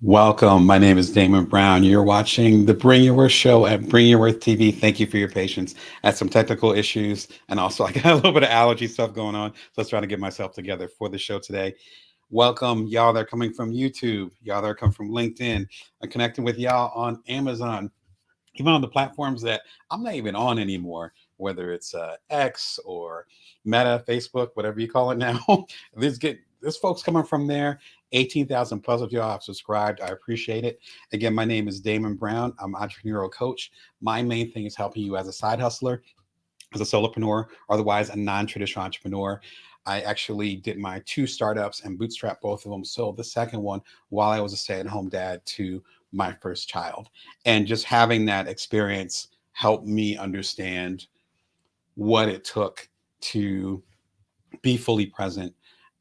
Welcome. My name is Damon Brown. You're watching the Bring Your Worth show at Bring Your Worth TV. Thank you for your patience. I had some technical issues and also I got a little bit of allergy stuff going on. So I was trying to get myself together for the show today. Welcome, y'all that are coming from YouTube, y'all that are coming from LinkedIn. I'm connecting with y'all on Amazon, even on the platforms that I'm not even on anymore, whether it's X or Meta, Facebook, whatever you call it now. There's folks coming from there. 18,000 plus of y'all have subscribed. I appreciate it. Again, my name is Damon Brown. I'm an entrepreneurial coach. My main thing is helping you as a side hustler, as a solopreneur, or otherwise a non-traditional entrepreneur. I actually did my two startups and bootstrap both of them. Sold the second one while I was a stay-at-home dad to my first child. And just having that experience helped me understand what it took to be fully present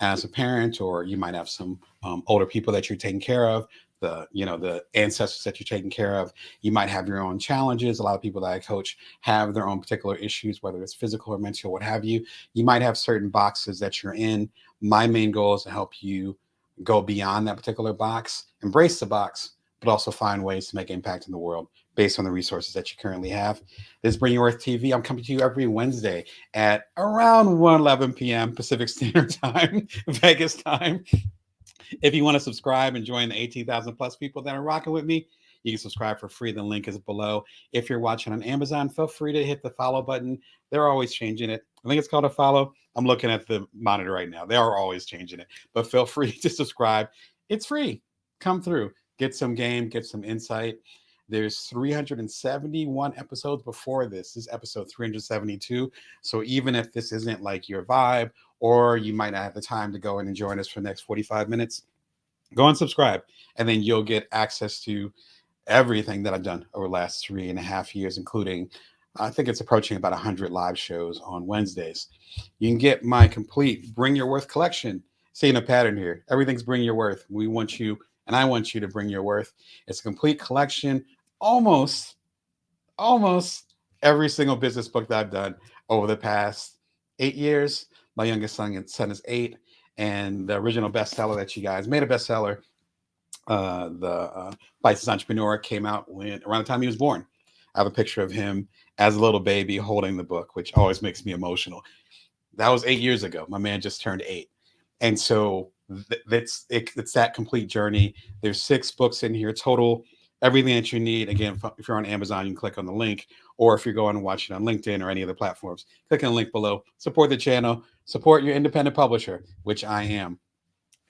as a parent, or you might have some older people that you're taking care of, the ancestors that you're taking care of. You might have your own challenges. A lot of people that I coach have their own particular issues, whether it's physical or mental, what have you. You might have certain boxes that you're in. My main goal is to help you go beyond that particular box, embrace the box, but also find ways to make impact in the world based on the resources that you currently have. This is Bring Your Worth TV. I'm coming to you every Wednesday at around 1:11 p.m. Pacific Standard Time, Vegas time. If you want to subscribe and join the 18,000 plus people that are rocking with me, you can subscribe for free. The link is below. If you're watching on Amazon, feel free to hit the follow button. They're always changing it. I think it's called a follow. I'm looking at the monitor right now. They are always changing it, but feel free to subscribe. It's free. Come through, get some game, get some insight. There's 371 episodes before this. This is episode 372. So even if this isn't like your vibe, or you might not have the time to go in and join us for the next 45 minutes, go and subscribe, and then you'll get access to everything that I've done over the last 3.5 years, including I think it's approaching about 100 live shows on Wednesdays. You can get my complete Bring Your Worth collection. Seeing a pattern here. Everything's Bring Your Worth. We want you, and I want you to bring your worth. It's a complete collection, almost, almost every single business book that I've done over the past 8 years. My youngest son is 8, and the original bestseller that you guys made a bestseller, the Bites Entrepreneur, came out when around the time he was born. I have a picture of him as a little baby holding the book, which always makes me emotional. That was 8 years ago. My man just turned 8, and so it's that complete journey. There's 6 books in here total. Everything that you need. Again, if you're on Amazon, you can click on the link, or if you're going to watch it on LinkedIn or any other platforms, click on the link below. Support the channel. Support your independent publisher, which I am.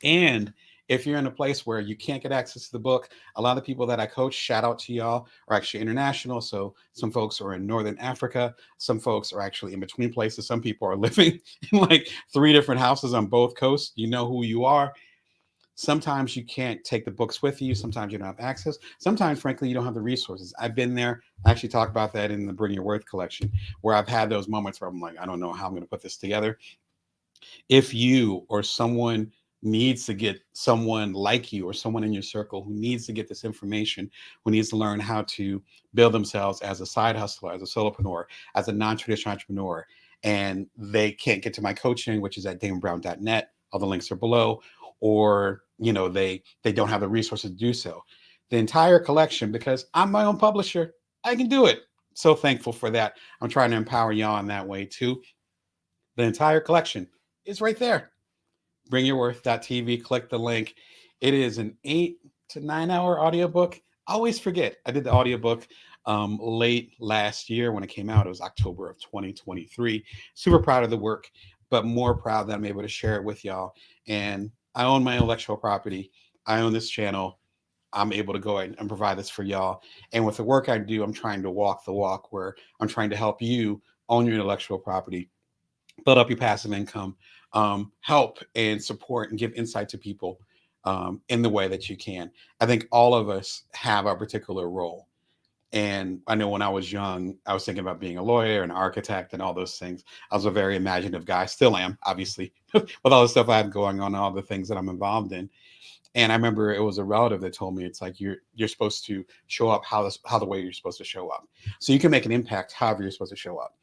And if you're in a place where you can't get access to the book, a lot of people that I coach, shout out to y'all, are actually international. So some folks are in Northern Africa. Some folks are actually in between places. Some people are living in like 3 different houses on both coasts. You know who you are. Sometimes you can't take the books with you. Sometimes you don't have access. Sometimes, frankly, you don't have the resources. I've been there. I actually talk about that in the Bring Your Worth collection, where I've had those moments where I'm like, I don't know how I'm going to put this together. If you or someone needs to get someone like you or someone in your circle who needs to get this information, who needs to learn how to build themselves as a side hustler, as a solopreneur, as a non-traditional entrepreneur, and they can't get to my coaching, which is at damonbrown.net, all the links are below, or they don't have the resources to do so, the entire collection, because I'm my own publisher, I can do it. So thankful for that. I'm trying to empower y'all in that way too. The entire collection is right there. Bringyourworth.tv. Click the link. It is an 8 to 9 hour audiobook. I always forget. I did the audiobook late last year when it came out. It was October of 2023. Super proud of the work, but more proud that I'm able to share it with y'all. And I own my intellectual property. I own this channel. I'm able to go ahead and provide this for y'all. And with the work I do, I'm trying to walk the walk where I'm trying to help you own your intellectual property, build up your passive income, help and support and give insight to people in the way that you can. I think all of us have our particular role. And I know when I was young, I was thinking about being a lawyer, an architect, and all those things. I was a very imaginative guy, still am, obviously, with all the stuff I have going on, all the things that I'm involved in. And I remember it was a relative that told me it's like you're supposed to show up how the way you're supposed to show up. So you can make an impact however you're supposed to show up.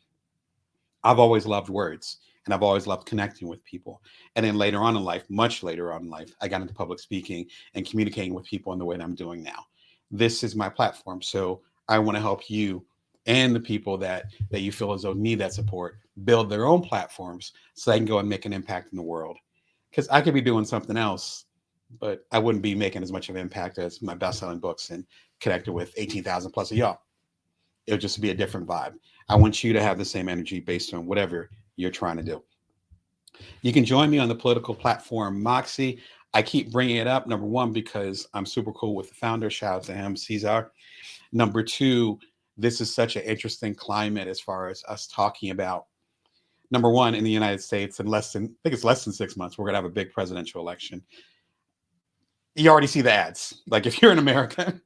I've always loved words. And I've always loved connecting with people. And then later on in life, much later on in life, I got into public speaking and communicating with people in the way that I'm doing now. This is my platform. So I want to help you and the people that you feel as though need that support build their own platforms so they can go and make an impact in the world. Because I could be doing something else, but I wouldn't be making as much of an impact as my best-selling books and connected with 18,000 plus of y'all. It'll just be a different vibe. I want you to have the same energy based on whatever you're trying to do. You can join me on the political platform Moxie. I keep bringing it up, number one, because I'm super cool with the founder. Shout out to him, Cesar. Number two, this is such an interesting climate as far as us talking about. Number one, in the United States, in I think it's less than 6 months, we're going to have a big presidential election. You already see the ads. Like if you're in America,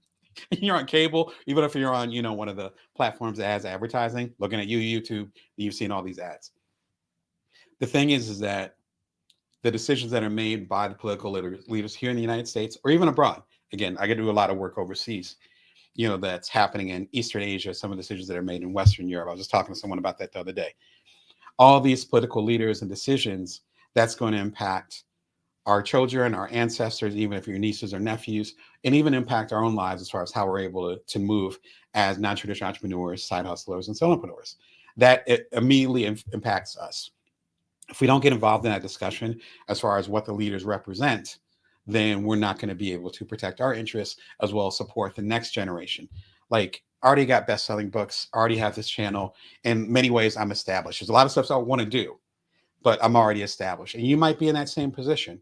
you're on cable, even if you're on, one of the platforms that has advertising, looking at YouTube, you've seen all these ads. The thing is that the decisions that are made by the political leaders here in the United States or even abroad, again, I get to do a lot of work overseas, that's happening in Eastern Asia, some of the decisions that are made in Western Europe. I was just talking to someone about that the other day. All these political leaders and decisions, that's going to impact our children, our ancestors, even if your nieces or nephews, and even impact our own lives as far as how we're able to move as non-traditional entrepreneurs, side hustlers, and solopreneurs. That it immediately impacts us. If we don't get involved in that discussion as far as what the leaders represent, then we're not going to be able to protect our interests as well as support the next generation. Like, I already got best-selling books, I already have this channel. In many ways, I'm established. There's a lot of stuff I want to do, but I'm already established. And you might be in that same position.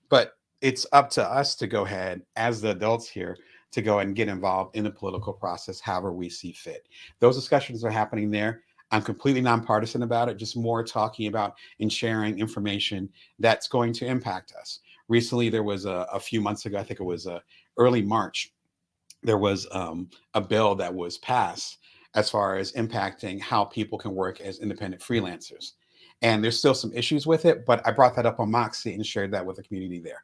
But it's up to us to go ahead as the adults here to go ahead and get involved in the political process however we see fit. Those discussions are happening there. I'm completely nonpartisan about it, just more talking about and sharing information that's going to impact us. Recently, there was a few months ago, I think it was early March, there was a bill that was passed as far as impacting how people can work as independent freelancers. And there's still some issues with it, but I brought that up on Moxie and shared that with the community there.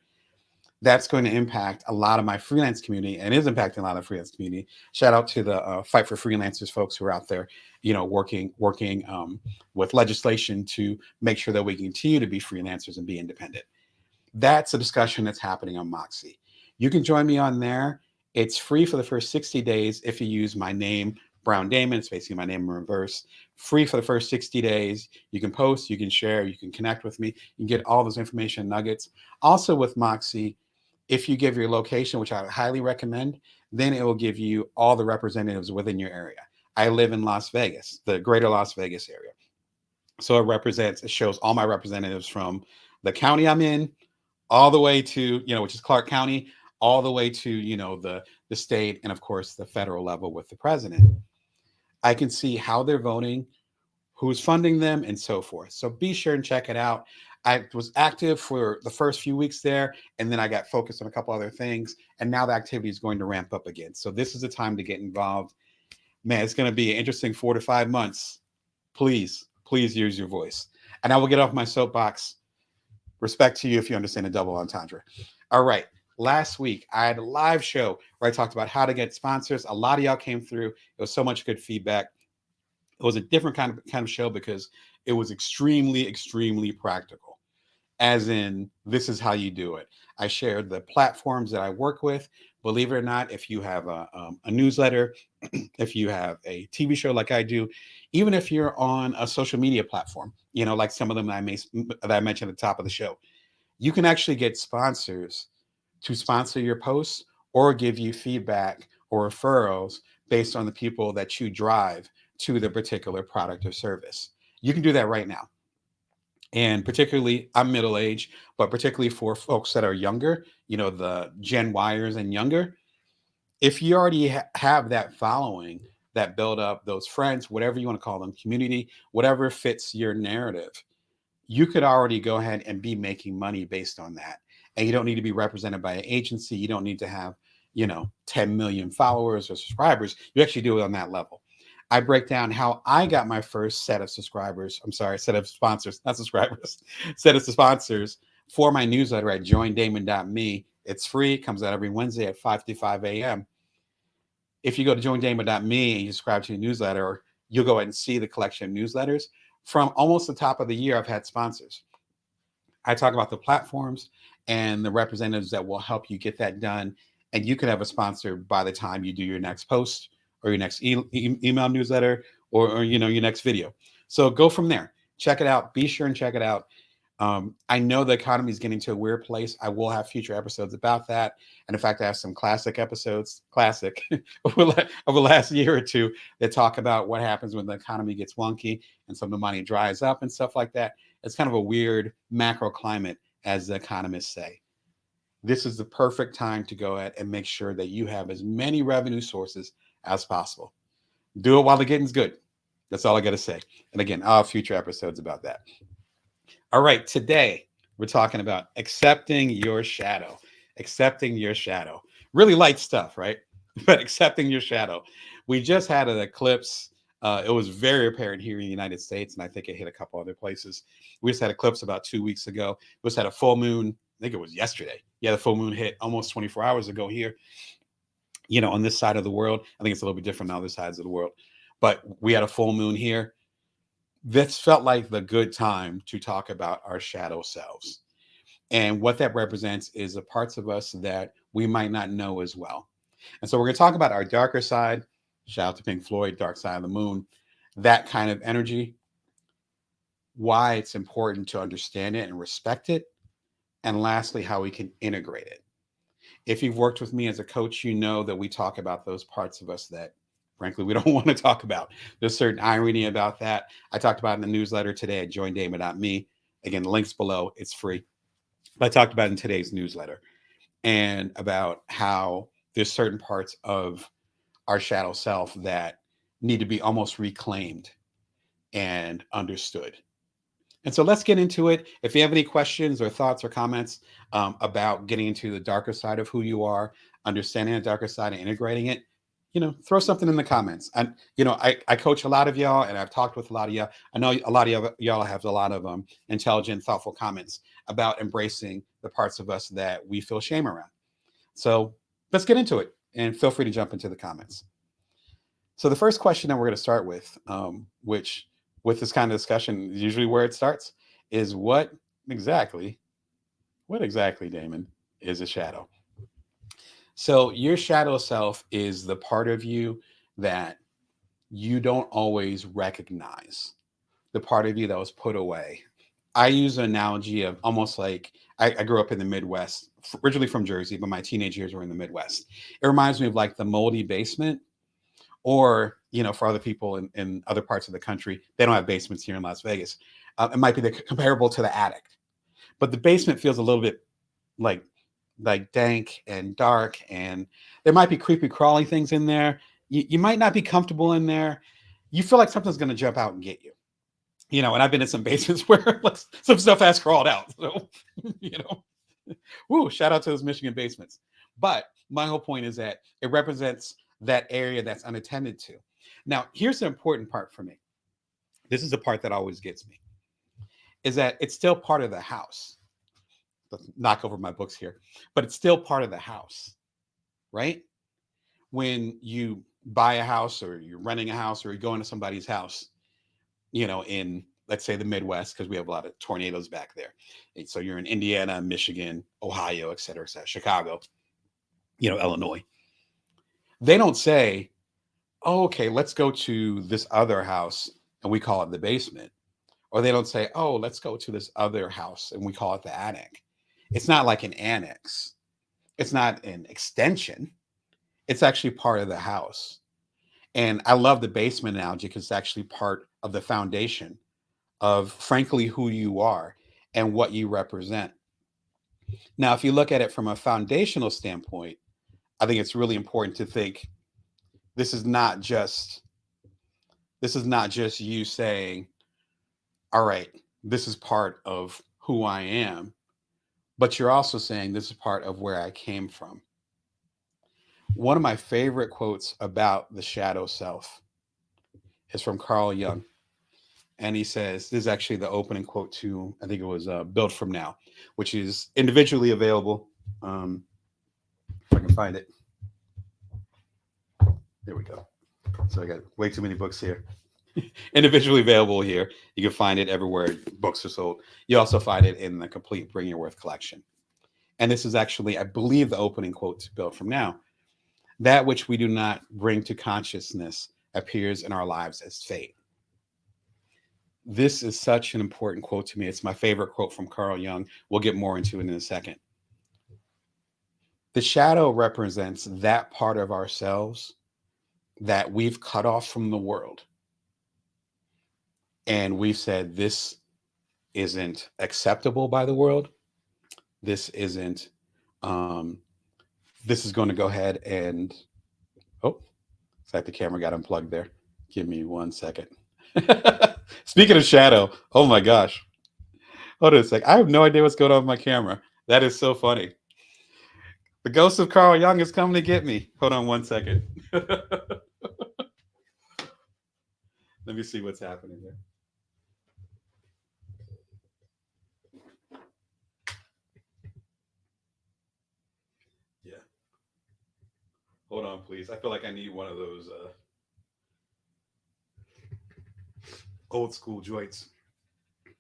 That's going to impact a lot of my freelance community and is impacting a lot of the freelance community. Shout out to the Fight for Freelancers folks who are out there, working with legislation to make sure that we continue to be freelancers and be independent. That's a discussion that's happening on Moxie. You can join me on there. It's free for the first 60 days if you use my name, Brown Damon. It's basically my name in reverse. Free for the first 60 days. You can post, you can share, you can connect with me. You can get all those information nuggets. Also with Moxie, if you give your location, which I highly recommend, then it will give you all the representatives within your area. I live in Las Vegas, the greater Las Vegas area. So it shows all my representatives from the county I'm in, all the way to, which is Clark County, all the way to, the state, and of course the federal level with the president. I can see how they're voting, who's funding them, and so forth. So be sure and check it out. I was active for the first few weeks there, and then I got focused on a couple other things, and now the activity is going to ramp up again. So this is the time to get involved. Man, it's going to be an interesting 4 to 5 months. Please use your voice. And I will get off my soapbox. Respect to you if you understand a double entendre. All right. Last week, I had a live show where I talked about how to get sponsors. A lot of y'all came through. It was so much good feedback. It was a different kind of show because it was extremely, extremely practical. As in, this is how you do it. I shared the platforms that I work with. Believe it or not, if you have a newsletter, if you have a TV show like I do, even if you're on a social media platform, like some of them that I mentioned at the top of the show, you can actually get sponsors to sponsor your posts or give you feedback or referrals based on the people that you drive to the particular product or service. You can do that right now. And particularly, I'm middle-aged, but particularly for folks that are younger, the Gen Yers and younger, if you already have that following, that build up, those friends, whatever you want to call them, community, whatever fits your narrative, you could already go ahead and be making money based on that. And you don't need to be represented by an agency. You don't need to have, 10 million followers or subscribers. You actually do it on that level. I break down how I got my first set of subscribers. Set of sponsors, not subscribers, set of sponsors for my newsletter at joindamon.me. It's free, comes out every Wednesday at 5:55 a.m. If you go to joindamon.me and you subscribe to your newsletter, you'll go ahead and see the collection of newsletters. From almost the top of the year, I've had sponsors. I talk about the platforms and the representatives that will help you get that done. And you can have a sponsor by the time you do your next post or your next email newsletter, or your next video. So go from there. Check it out. Be sure and check it out. I know the economy is getting to a weird place. I will have future episodes about that. And in fact, I have some classic episodes, over the last year or two, that talk about what happens when the economy gets wonky and some of the money dries up and stuff like that. It's kind of a weird macro climate, as the economists say. This is the perfect time to go ahead and make sure that you have as many revenue sources as possible. Do it while the getting's good. That's all I got to say. And again, I'll have future episodes about that. All right, today we're talking about accepting your shadow. Accepting your shadow. Really light stuff, right? But accepting your shadow. We just had an eclipse. It was very apparent here in the United States, and I think it hit a couple other places. We just had an eclipse about 2 weeks ago. We just had a full moon. I think it was yesterday. Yeah, the full moon hit almost 24 hours ago here, on this side of the world. I think it's a little bit different on other sides of the world. But we had a full moon here. This felt like the good time to talk about our shadow selves. And what that represents is the parts of us that we might not know as well. And so we're going to talk about our darker side. Shout out to Pink Floyd, Dark Side of the Moon, that kind of energy, why it's important to understand it and respect it. And lastly, how we can integrate it. If you've worked with me as a coach, you know that we talk about those parts of us that frankly we don't want to talk about. There's certain irony about that. I talked about in the newsletter today at joindamon.me. Again, links below, it's free. But I talked about in today's newsletter and about how there's certain parts of our shadow self that need to be almost reclaimed and understood. And so let's get into it. If you have any questions or thoughts or comments about getting into the darker side of who you are, understanding the darker side and integrating it, throw something in the comments. And, I coach a lot of y'all, and I've talked with a lot of y'all. I know a lot of y'all have a lot of intelligent, thoughtful comments about embracing the parts of us that we feel shame around. So let's get into it, and feel free to jump into the comments. So the first question that we're going to start with, which with this kind of discussion, usually where it starts, is what exactly, Damon, is a shadow? So your shadow self is the part of you that you don't always recognize, the part of you that was put away. I use an analogy of almost like I grew up in the Midwest, originally from Jersey, but my teenage years were in the Midwest. It reminds me of like the moldy basement, or, for other people in other parts of the country, they don't have basements here in Las Vegas. It might be comparable to the attic, but the basement feels a little bit like dank and dark, and there might be creepy crawly things in there. You might not be comfortable in there. You feel like something's going to jump out and get you. And I've been in some basements where like, some stuff has crawled out. So, woo, shout out to those Michigan basements. But my whole point is that it represents that area that's unattended to. Now, here's the important part for me. This is the part that always gets me, is that it's still part of the house. Let's knock over my books here, but it's still part of the house, right? When you buy a house, or you're renting a house, or you're going to somebody's house, in, let's say, the Midwest, because we have a lot of tornadoes back there. And so you're in Indiana, Michigan, Ohio, et cetera, Chicago, Illinois. They don't say, oh, okay, let's go to this other house and we call it the basement. Or they don't say, oh, let's go to this other house and we call it the attic. It's not like an annex. It's not an extension. It's actually part of the house. And I love the basement analogy because it's actually part of the foundation of, frankly, who you are and what you represent. Now, if you look at it from a foundational standpoint, I think it's really important to think this is not just you saying, all right, this is part of who I am, but you're also saying this is part of where I came from. One of my favorite quotes about the shadow self is from Carl Jung. And he says, this is actually the opening quote to, I think it was Build From Now, which is individually available. If I can find it. There we go. So I got way too many books here. Individually available here. You can find it everywhere books are sold. You also find it in the complete Bring Your Worth collection. And this is actually, I believe, the opening quote to Build From Now. That which we do not bring to consciousness appears in our lives as fate. This is such an important quote to me. It's my favorite quote from Carl Jung. We'll get more into it in a second. The shadow represents that part of ourselves that we've cut off from the world. And we've said, this isn't acceptable by the world. This isn't, this is going to go ahead and, oh, it's like the camera got unplugged there. Give me 1 second. Speaking of shadow, oh my gosh. Hold on a sec. I have no idea what's going on with my camera. That is so funny. The ghost of Carl Jung is coming to get me. Hold on 1 second. Let me see what's happening there. Yeah. Hold on, please. I feel like I need one of those old school joints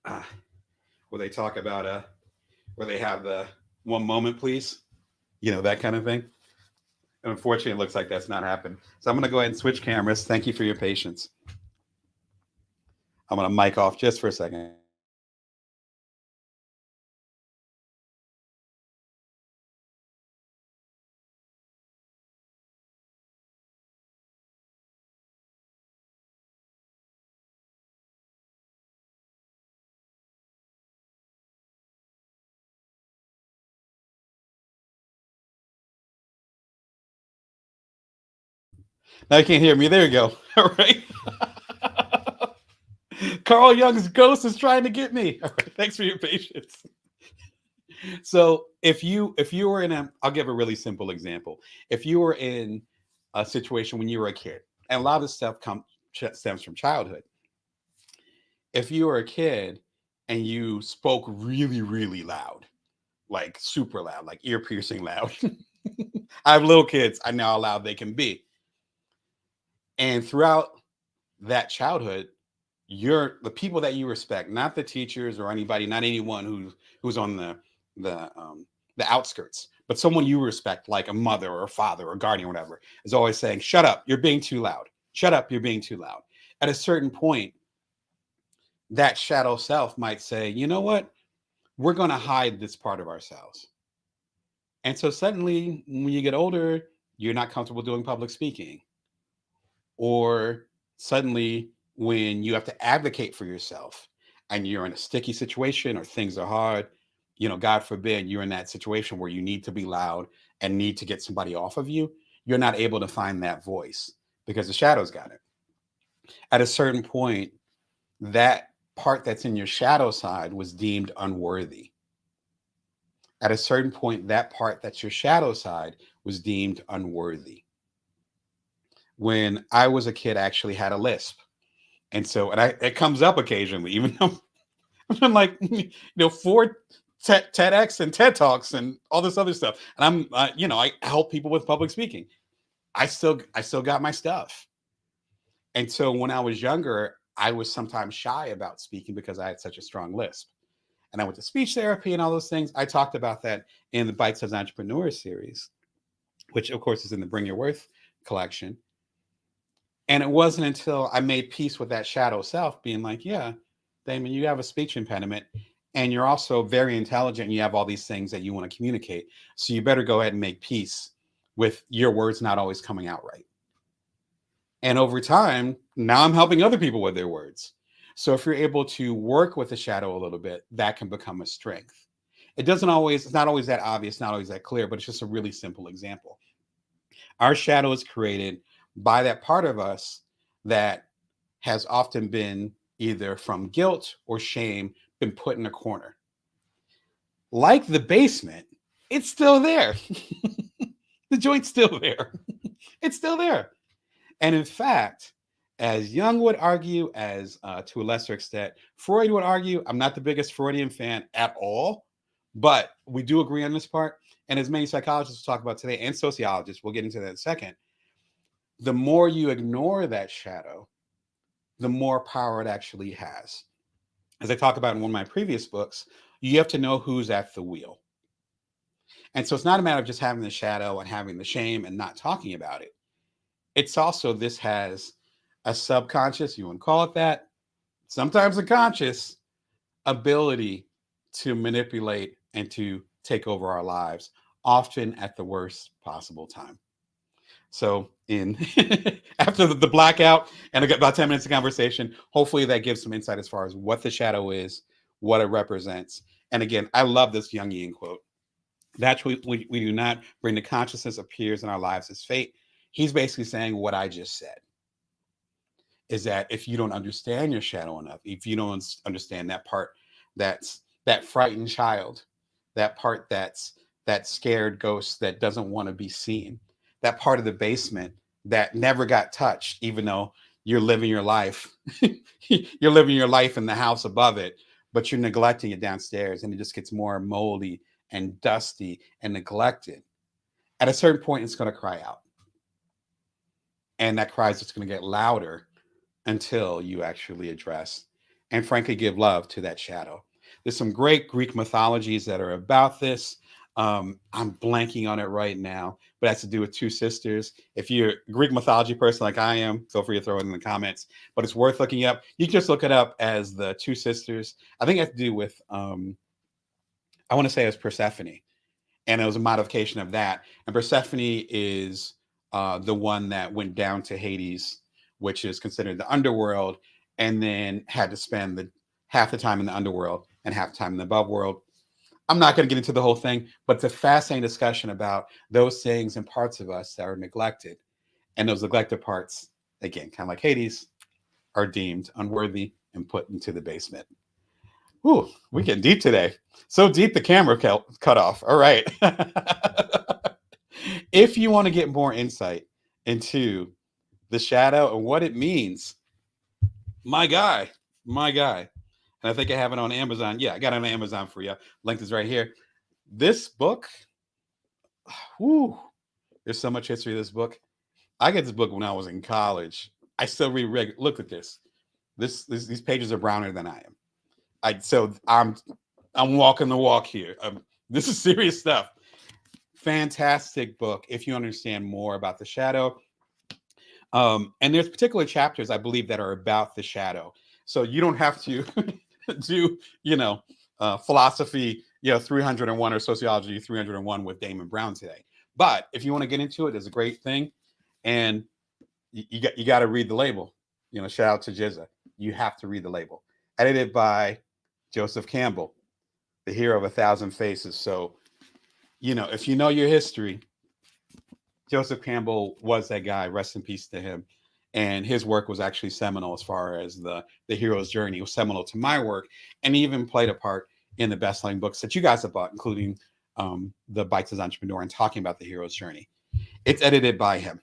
where they talk about where they have the one moment, please. You know, that kind of thing. And unfortunately, it looks like that's not happened. So I'm going to go ahead and switch cameras. Thank you for your patience. I'm going to mic off just for a second. Now you can't hear me. There you go. All right. Carl Jung's ghost is trying to get me. All right. Thanks for your patience. So if you were in a, I'll give a really simple example. If you were in a situation when you were a kid, and a lot of this stuff stems from childhood. If you were a kid and you spoke really, really loud, like super loud, like ear piercing loud. I have little kids. I know how loud they can be. And throughout that childhood, you're the people that you respect, not the teachers or anybody, not anyone who's on the outskirts, but someone you respect, like a mother or a father or a guardian or whatever, is always saying, "Shut up, you're being too loud. Shut up, you're being too loud." At a certain point, that shadow self might say, "You know what? We're going to hide this part of ourselves." And so suddenly, when you get older, you're not comfortable doing public speaking, or suddenly when you have to advocate for yourself and you're in a sticky situation or things are hard, God forbid you're in that situation where you need to be loud and need to get somebody off of you, you're not able to find that voice because the shadow's got it. At a certain point, that part that's in your shadow side was deemed unworthy. At a certain point, that part that's your shadow side was deemed unworthy. When I was a kid, I actually had a lisp. And so, it comes up occasionally, even though I'm like, four TEDx and TED Talks and all this other stuff. And I help people with public speaking. I still got my stuff. And so when I was younger, I was sometimes shy about speaking because I had such a strong lisp. And I went to speech therapy and all those things. I talked about that in the Bite Size Entrepreneur series, which of course is in the Bring Your Worth collection. And it wasn't until I made peace with that shadow self being like, yeah, Damon, you have a speech impediment and you're also very intelligent and you have all these things that you want to communicate. So you better go ahead and make peace with your words not always coming out right. And over time, now I'm helping other people with their words. So if you're able to work with the shadow a little bit, that can become a strength. It's not always that obvious, not always that clear, but it's just a really simple example. Our shadow is created by that part of us that has often been either from guilt or shame, been put in a corner. Like the basement, it's still there. The joint's still there. It's still there. And in fact, as Jung would argue, as to a lesser extent, Freud would argue, I'm not the biggest Freudian fan at all, but we do agree on this part. And as many psychologists will talk about today and sociologists, we'll get into that in a second, the more you ignore that shadow, the more power it actually has. As I talk about in one of my previous books, you have to know who's at the wheel. And so it's not a matter of just having the shadow and having the shame and not talking about it. It's also, this has a subconscious, you want to call it that, sometimes a conscious ability to manipulate and to take over our lives, often at the worst possible time. So in after the blackout, and I got about 10 minutes of conversation, hopefully that gives some insight as far as what the shadow is, what it represents. And again, I love this Jungian quote. That's we do not bring the consciousness appears in our lives as fate. He's basically saying what I just said, is that if you don't understand your shadow enough, if you don't understand that part, that's that frightened child, that part that's that scared ghost that doesn't want to be seen, that part of the basement that never got touched, even though you're living your life, you're living your life in the house above it, but you're neglecting it downstairs, and it just gets more moldy and dusty and neglected. At a certain point, it's going to cry out, and that cry is just going to get louder until you actually address and frankly give love to that shadow. There's some great Greek mythologies that are about this. I'm blanking on it right now, but it has to do with two sisters. If you're a Greek mythology person like I am, feel free to throw it in the comments, but it's worth looking up. You can just look it up as the two sisters. I think it has to do with, I want to say it was Persephone, and it was a modification of that. And Persephone is the one that went down to Hades, which is considered the underworld, and then had to spend half the time in the underworld and half the time in the above world. I'm not going to get into the whole thing, but it's a fascinating discussion about those things and parts of us that are neglected. And those neglected parts, again, kind of like Hades, are deemed unworthy and put into the basement. Ooh, we're getting deep today. So deep the camera cut off. All right. If you want to get more insight into the shadow and what it means, my guy, and I think I have it on Amazon. Yeah, I got it on Amazon for you. Link is right here. This book, whew, there's so much history of this book. I got this book when I was in college. I still read. Look at this. These pages are browner than I am. So I'm walking the walk here. This is serious stuff. Fantastic book if you understand more about the shadow. And there's particular chapters, I believe, that are about the shadow. So you don't have to do, philosophy, 301 or sociology 301 with Damon Brown today. But if you want to get into it, it's a great thing. And you got to read the label. Shout out to Jizza. You have to read the label. Edited by Joseph Campbell, the hero of 1,000 faces. So, if you know your history, Joseph Campbell was that guy. Rest in peace to him. And his work was actually seminal as far as the hero's journey. It was seminal to my work, and he even played a part in the best-selling books that you guys have bought, including the Bites as Entrepreneur and talking about the hero's journey. It's edited by him.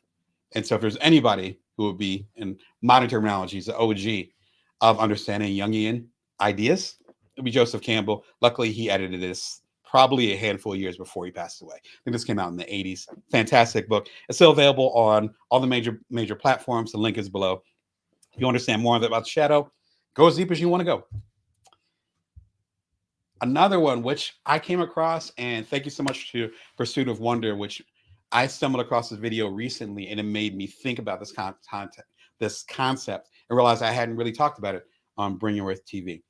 And so if there's anybody who would be, in modern terminology, the OG of understanding Jungian ideas, it would be Joseph Campbell. Luckily, he edited this probably a handful of years before he passed away. I think this came out in the 80s. Fantastic book. It's still available on all the major platforms. The link is below. If you understand more about the shadow, go as deep as you want to go. Another one which I came across, and thank you so much to Pursuit of Wonder, which I stumbled across this video recently, and it made me think about this concept and realize I hadn't really talked about it on Bring Your Worth TV.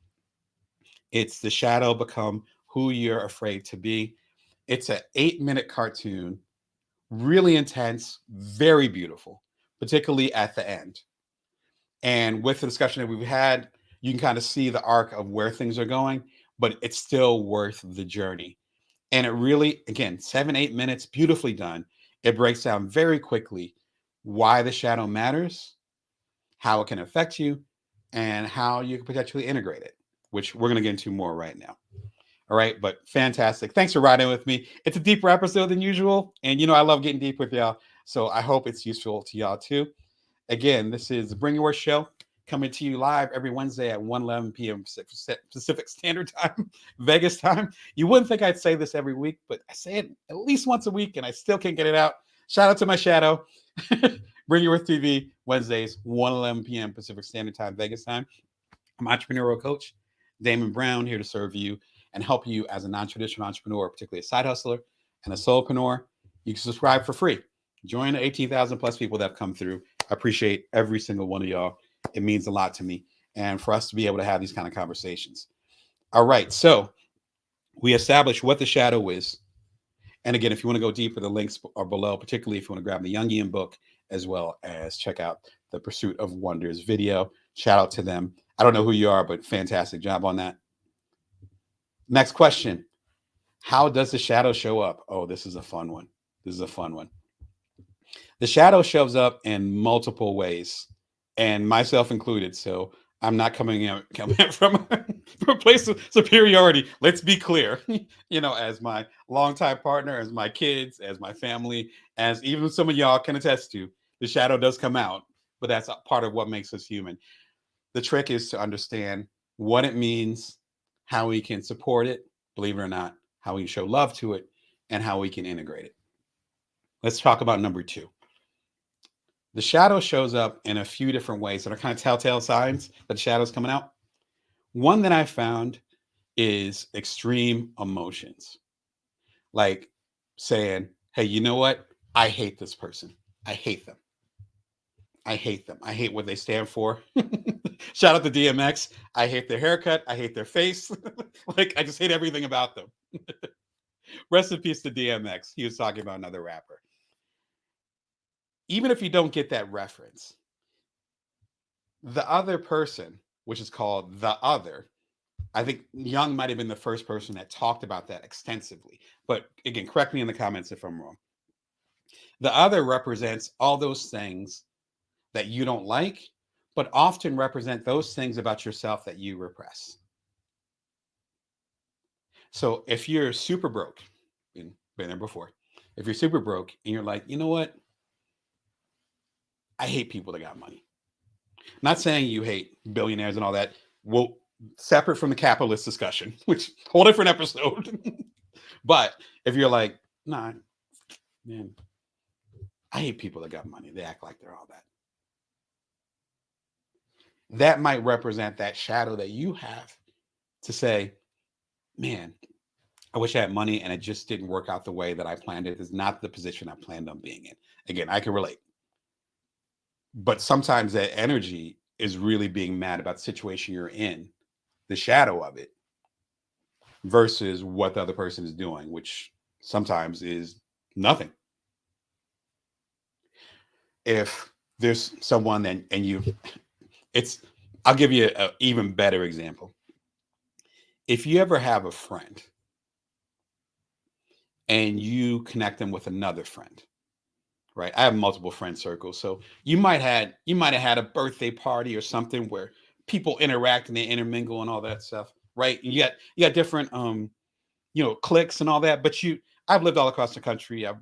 It's The Shadow Become Who You're Afraid to Be. It's an 8-minute cartoon, really intense, very beautiful, particularly at the end. And with the discussion that we've had, you can kind of see the arc of where things are going, but it's still worth the journey. And it really, again, 7-8 minutes, beautifully done. It breaks down very quickly why the shadow matters, how it can affect you, and how you can potentially integrate it, which we're going to get into more right now. All right, but fantastic. Thanks for riding with me. It's a deeper episode than usual, and I love getting deep with y'all, so I hope it's useful to y'all too. Again, this is the Bring Your Worth Show, coming to you live every Wednesday at 1:11 p.m. Pacific Standard Time, Vegas time. You wouldn't think I'd say this every week, but I say it at least once a week, and I still can't get it out. Shout out to my shadow. Bring Your Worth TV, Wednesdays, 1:11 p.m. Pacific Standard Time, Vegas time. I'm entrepreneurial coach Damon Brown, here to serve you and help you as a non-traditional entrepreneur, particularly a side hustler and a solopreneur. You can subscribe for free. Join the 18,000 plus people that have come through. I appreciate every single one of y'all. It means a lot to me, and for us to be able to have these kind of conversations. All right, so we established what the shadow is. And again, if you want to go deeper, the links are below, particularly if you want to grab the Jungian book, as well as check out the Pursuit of Wonders video. Shout out to them. I don't know who you are, but fantastic job on that. Next question. How does the shadow show up? Oh, this is a fun one. This is a fun one. The shadow shows up in multiple ways, and myself included. So I'm not coming from a place of superiority. Let's be clear. As my longtime partner, as my kids, as my family, as even some of y'all can attest to, the shadow does come out, but that's a part of what makes us human. The trick is to understand what it means, how we can support it, believe it or not, how we show love to it, and how we can integrate it. Let's talk about number 2. The shadow shows up in a few different ways that are kind of telltale signs that the shadow's coming out. One that I found is extreme emotions. Like saying, hey, you know what? I hate this person. I hate them. I hate them. I hate what they stand for. Shout out to DMX. I hate their haircut. I hate their face. I just hate everything about them. Rest in peace to DMX. He was talking about another rapper. Even if you don't get that reference, the other person, which is called the other, I think Jung might have been the first person that talked about that extensively. But again, correct me in the comments if I'm wrong. The other represents all those things that you don't like, but often represent those things about yourself that you repress. So if you're super broke, been there before, if you're super broke and you're like, you know what? I hate people that got money. Not saying you hate billionaires and all that. Well, separate from the capitalist discussion, which whole different episode. But if you're like, nah, man, I hate people that got money. They act like they're all that. That might represent that shadow that you have to say, man, I wish I had money and it just didn't work out the way that I planned it. It's not the position I planned on being in. Again, I can relate. But sometimes that energy is really being mad about the situation you're in, the shadow of it, versus what the other person is doing, which sometimes is nothing. If there's someone and you, I'll give you an even better example. If you ever have a friend and you connect them with another friend, right? I have multiple friend circles. So you might have had a birthday party or something where people interact and they intermingle and all that stuff, right? And you got different cliques and all that. But I've lived all across the country. I've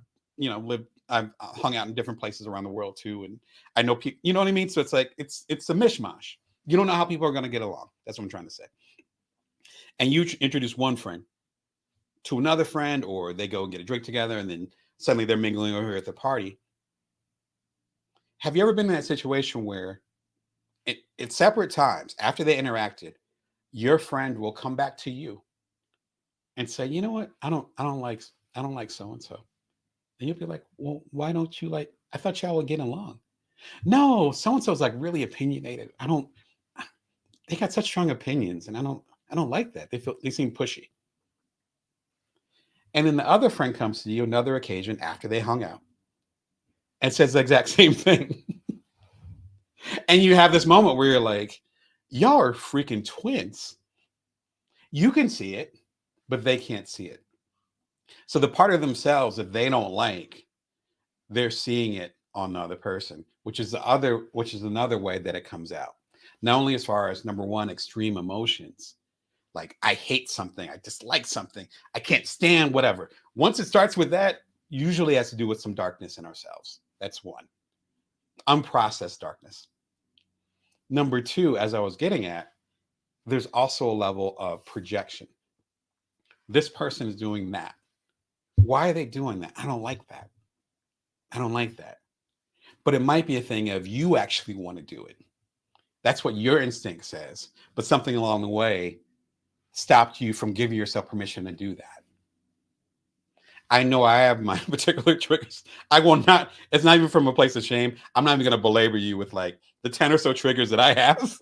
hung out in different places around the world too, and I know people. You know what I mean? So it's like it's a mishmash. You don't know how people are going to get along. That's what I'm trying to say. And you introduce one friend to another friend, or they go and get a drink together, and then suddenly they're mingling over at the party. Have you ever been in that situation where at separate times after they interacted, your friend will come back to you and say, you know what? I don't like so-and-so. And you'll be like, well, why don't you like, I thought y'all were getting along. No, so-and-so's like really opinionated. They got such strong opinions and I don't like that. They seem pushy. And then the other friend comes to you another occasion after they hung out and says the exact same thing. And you have this moment where you're like, y'all are freaking twins. You can see it, but they can't see it. So the part of themselves that they don't like, they're seeing it on the other person, which is another way that it comes out. Not only as far as number one, extreme emotions, like I hate something, I dislike something, I can't stand whatever. Once it starts with that, usually has to do with some darkness in ourselves. That's one. Unprocessed darkness. Number two, as I was getting at, there's also a level of projection. This person is doing that. Why are they doing that? I don't like that. I don't like that. but it might be a thing of you actually want to do it. That's what your instinct says, but something along the way stopped you from giving yourself permission to do that. I know I have my particular triggers. I will not, it's not even from a place of shame. I'm not even going to belabor you with like the 10 or so triggers that I have.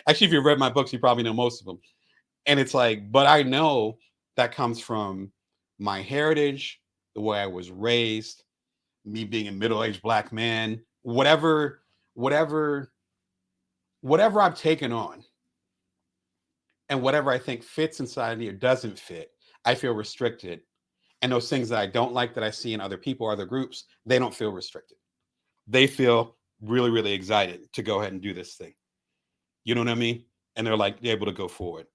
Actually, if you've read my books, you probably know most of them. And it's like, but I know that comes from my heritage, the way I was raised, me being a middle-aged black man, whatever, whatever I've taken on and whatever I think fits inside me or doesn't fit, I feel restricted. And those things that I don't like that I see in other people or other groups, they don't feel restricted. They feel really, really excited to go ahead and do this thing. You know what I mean? And they're like able to go forward.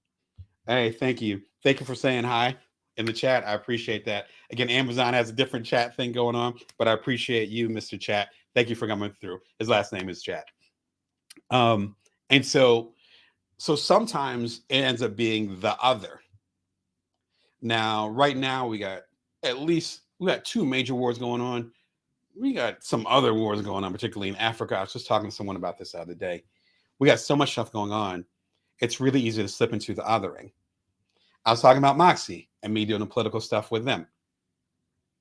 Hey, thank you. Thank you for saying hi in the chat. I appreciate that. Again, Amazon has a different chat thing going on, but I appreciate you, Mr. Chat. Thank you for coming through. His last name is Chat. And so sometimes it ends up being the other. Now, right now, we got two major wars going on. We got some other wars going on, particularly in Africa. I was just talking to someone about this the other day. We got so much stuff going on. It's really easy to slip into the othering. I was talking about Moxie and me doing the political stuff with them.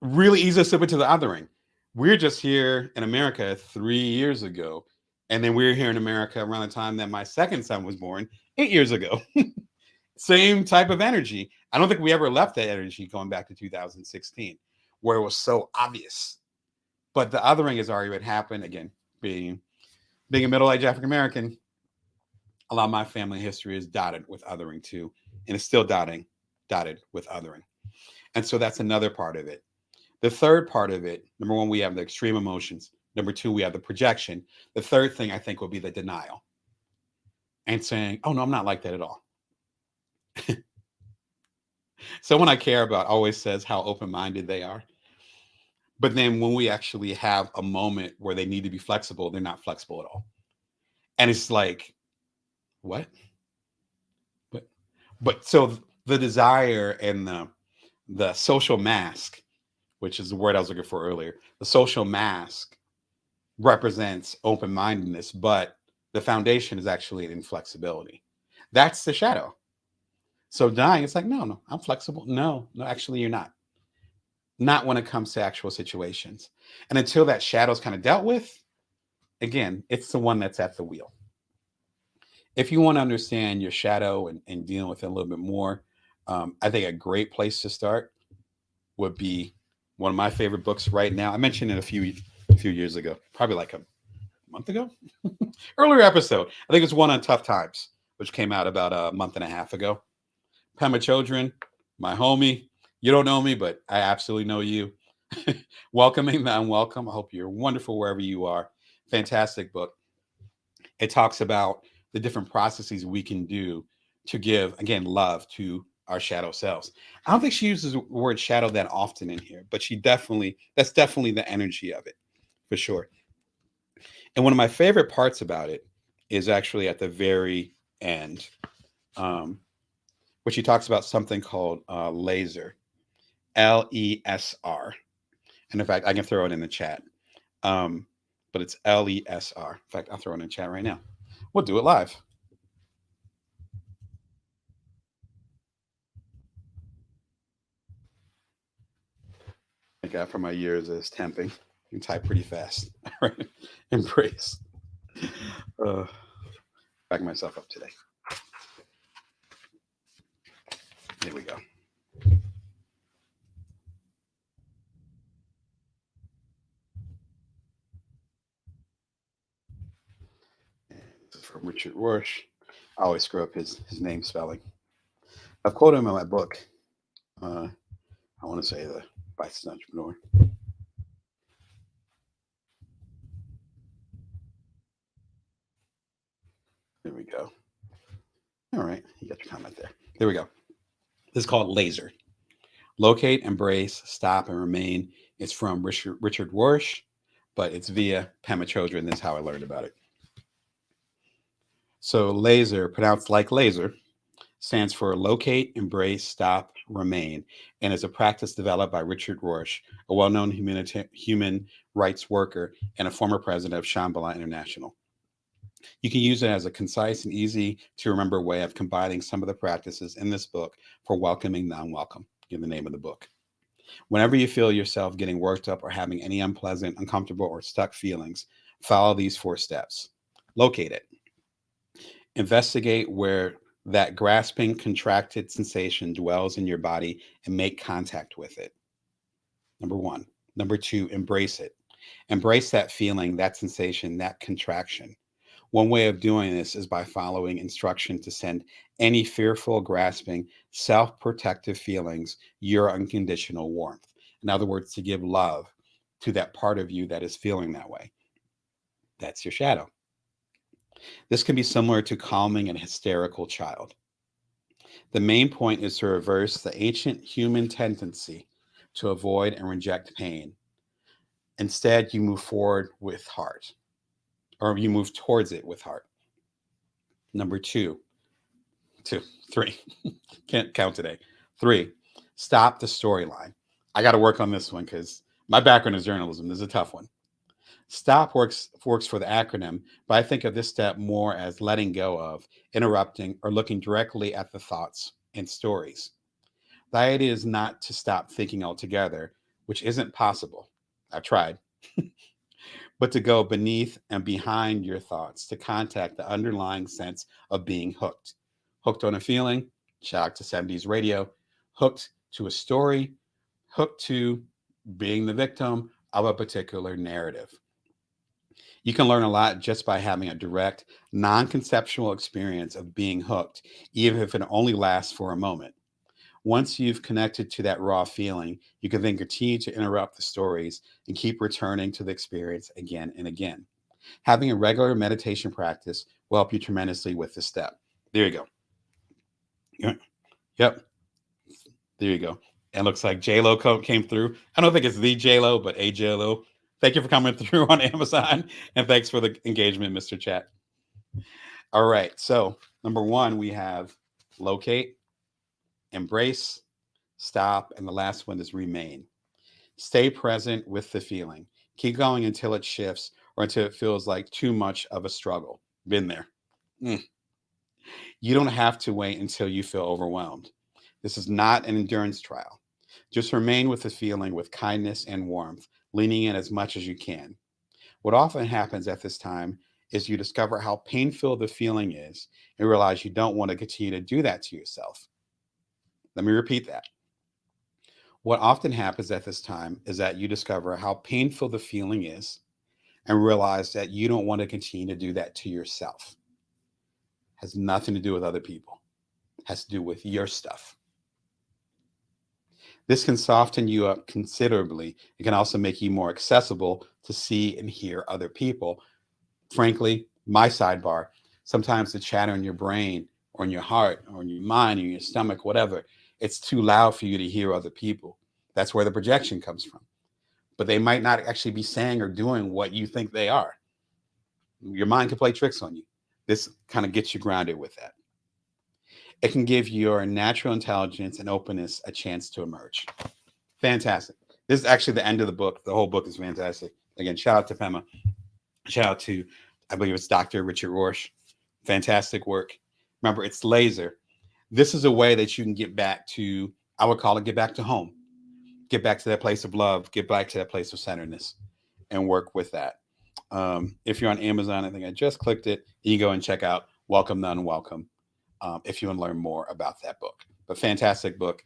Really easy to slip into the othering. We're just here in America 3 years ago. And then we were here in America around the time that my second son was born 8 years ago. Same type of energy. I don't think we ever left that energy going back to 2016, where it was so obvious. But the othering has already happened. Again, being a middle-aged African American, a lot of my family history is dotted with othering too, and it's still dotted with othering. And so that's another part of it. The third part of it, number one, we have the extreme emotions. Number two, we have the projection. The third thing I think will be the denial and saying, oh no, I'm not like that at all. Someone I care about always says how open-minded they are. But then when we actually have a moment where they need to be flexible, they're not flexible at all. And it's like, what? But so the desire and the social mask, which is the word I was looking for earlier, the social mask represents open-mindedness, but the foundation is actually inflexibility. That's the shadow. So dying, it's like, no, I'm flexible. No, actually you're not. Not when it comes to actual situations. And until that shadow's kind of dealt with, again, it's the one that's at the wheel. If you want to understand your shadow and dealing with it a little bit more, I think a great place to start would be one of my favorite books right now. I mentioned it a few years ago, probably like a month ago, earlier episode. I think it's one on tough times, which came out about a month and a half ago. Pema Chodron, my homie. You don't know me, but I absolutely know you. Welcoming the unwelcome. I hope you're wonderful wherever you are. Fantastic book. It talks about the different processes we can do to give, again, love to our shadow selves. I don't think she uses the word shadow that often in here, but that's definitely the energy of it, for sure. And one of my favorite parts about it is actually at the very end, where she talks about something called laser, LESR. And in fact, I can throw it in the chat. But it's LESR. In fact, I'll throw it in the chat right now. We'll do it live. Thank God for my years as temping. You can type pretty fast. Right? Embrace. Back myself up today. Here we go. And this is from Richard Warsh. I always screw up his name spelling. I've quoted him in my book. I want to say the Vice Entrepreneur. There we go. All right, you got your comment there. There we go. This is called Laser. Locate, embrace, stop, and remain. It's from Richard Warsh, but it's via Pema Chodron. This is how I learned about it. So laser, pronounced like laser, Stands for locate, embrace, stop, remain, and is a practice developed by Richard Rorsch, a well-known human rights worker and a former president of Shambhala International. You can use it as a concise and easy to remember way of combining some of the practices in this book for welcoming the unwelcome. Give the name of the book. Whenever you feel yourself getting worked up or having any unpleasant, uncomfortable, or stuck feelings, follow these 4 steps. Locate it. Investigate where that grasping, contracted sensation dwells in your body and make contact with it. Number 1. Number 2, embrace it. Embrace that feeling, that sensation, that contraction. One way of doing this is by following instruction to send any fearful, grasping, self protective feelings your unconditional warmth. In other words, to give love to that part of you that is feeling that way. That's your shadow. This can be similar to calming an hysterical child. The main point is to reverse the ancient human tendency to avoid and reject pain. Instead, you move forward with heart, or you move towards it with heart. Number 2, 3, can't count today. 3, stop the storyline. I got to work on this one because my background is journalism. This is a tough one. Stop works for the acronym, but I think of this step more as letting go of, interrupting, or looking directly at the thoughts and stories. The idea is not to stop thinking altogether, which isn't possible. I've tried. But to go beneath and behind your thoughts to contact the underlying sense of being hooked. Hooked on a feeling, shout out to 70s radio, hooked to a story, hooked to being the victim of a particular narrative. You can learn a lot just by having a direct, non conceptual experience of being hooked, even if it only lasts for a moment. Once you've connected to that raw feeling, you can then continue to interrupt the stories and keep returning to the experience again and again. Having a regular meditation practice will help you tremendously with this step. There you go. Yep. There you go. And looks like J-Lo came through. I don't think it's the J-Lo, but a J-Lo. Thank you for coming through on Amazon. And thanks for the engagement, Mr. Chat. All right. So, number 1, we have locate, embrace, stop, and the last one is remain. Stay present with the feeling. Keep going until it shifts or until it feels like too much of a struggle. Been there. You don't have to wait until you feel overwhelmed. This is not an endurance trial. Just remain with the feeling with kindness and warmth, leaning in as much as you can. What often happens at this time is you discover how painful the feeling is and realize you don't want to continue to do that to yourself. Let me repeat that. What often happens at this time is that you discover how painful the feeling is and realize that you don't want to continue to do that to yourself. It has nothing to do with other people. It has to do with your stuff. This can soften you up considerably. It can also make you more accessible to see and hear other people. Frankly, my sidebar, sometimes the chatter in your brain or in your heart or in your mind or in your stomach, whatever, it's too loud for you to hear other people. That's where the projection comes from. But they might not actually be saying or doing what you think they are. Your mind can play tricks on you. This kind of gets you grounded with that. It can give your natural intelligence and openness a chance to emerge. Fantastic. This is actually the end of the book. The whole book is fantastic. Again, shout out to Pema. Shout out to, I believe it's Dr. Richard Rorsch. Fantastic work. Remember, it's laser. This is a way that you can get back to, I would call it get back to home. Get back to that place of love. Get back to that place of centeredness and work with that. If you're on Amazon, I think I just clicked it. You can go and check out Welcome the Unwelcome if you want to learn more about that book. But fantastic book.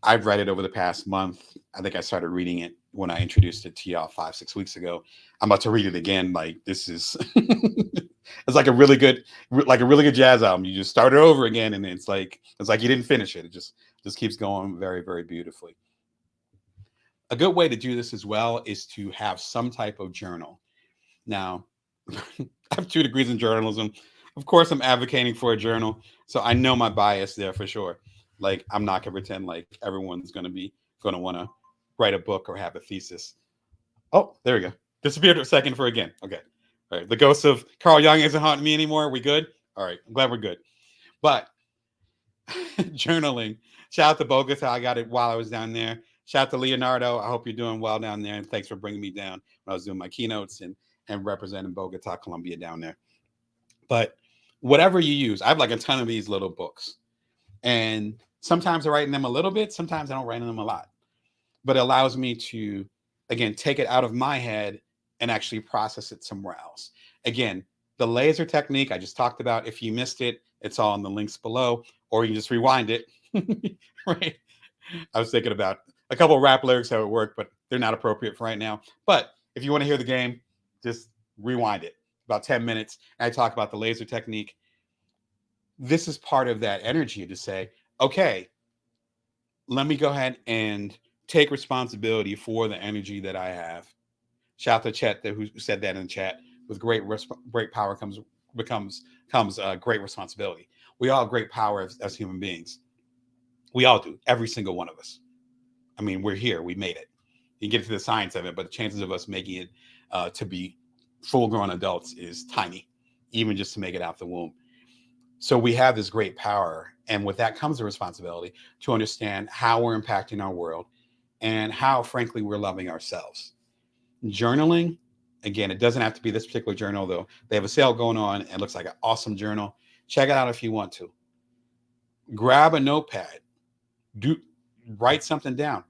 I've read it over the past month. I think I started reading it when I introduced it to y'all 5-6 weeks ago. I'm about to read it again. Like this is, it's like a really good jazz album. You just start it over again, and it's like you didn't finish it. It just keeps going very, very beautifully. A good way to do this as well is to have some type of journal. Now, I have 2 degrees in journalism. Of course, I'm advocating for a journal, so I know my bias there for sure. Like, I'm not gonna pretend like everyone's gonna want to write a book or have a thesis. Oh, there we go. Disappeared a second for again. Okay, all right. The ghost of Carl Jung isn't haunting me anymore. We good? All right. I'm glad we're good. But Journaling. Shout out to Bogota. I got it while I was down there. Shout out to Leonardo. I hope you're doing well down there. And thanks for bringing me down when I was doing my keynotes and representing Bogota, Colombia down there. But whatever you use, I have like a ton of these little books. And sometimes I write in them a little bit, sometimes I don't write in them a lot. But it allows me to, again, take it out of my head and actually process it somewhere else. Again, the laser technique I just talked about, if you missed it, it's all in the links below, or you can just rewind it. Right? I was thinking about a couple of rap lyrics how it worked, but they're not appropriate for right now. But if you want to hear the game, just rewind it. About 10 minutes. And I talk about the laser technique. This is part of that energy to say, okay, let me go ahead and take responsibility for the energy that I have. Shout out to Chet who said that in the chat. With great power becomes great responsibility. We all have great power as human beings. We all do. Every single one of us. I mean, we're here. We made it. You get to the science of it, but the chances of us making it to be full-grown adults is tiny, even just to make it out the womb. So we have this great power, and with that comes the responsibility to understand how we're impacting our world and how, frankly, we're loving ourselves. Journaling, again, it doesn't have to be this particular journal, though. They have a sale going on. It looks like an awesome journal. Check it out if you want to. Grab a notepad. Write something down.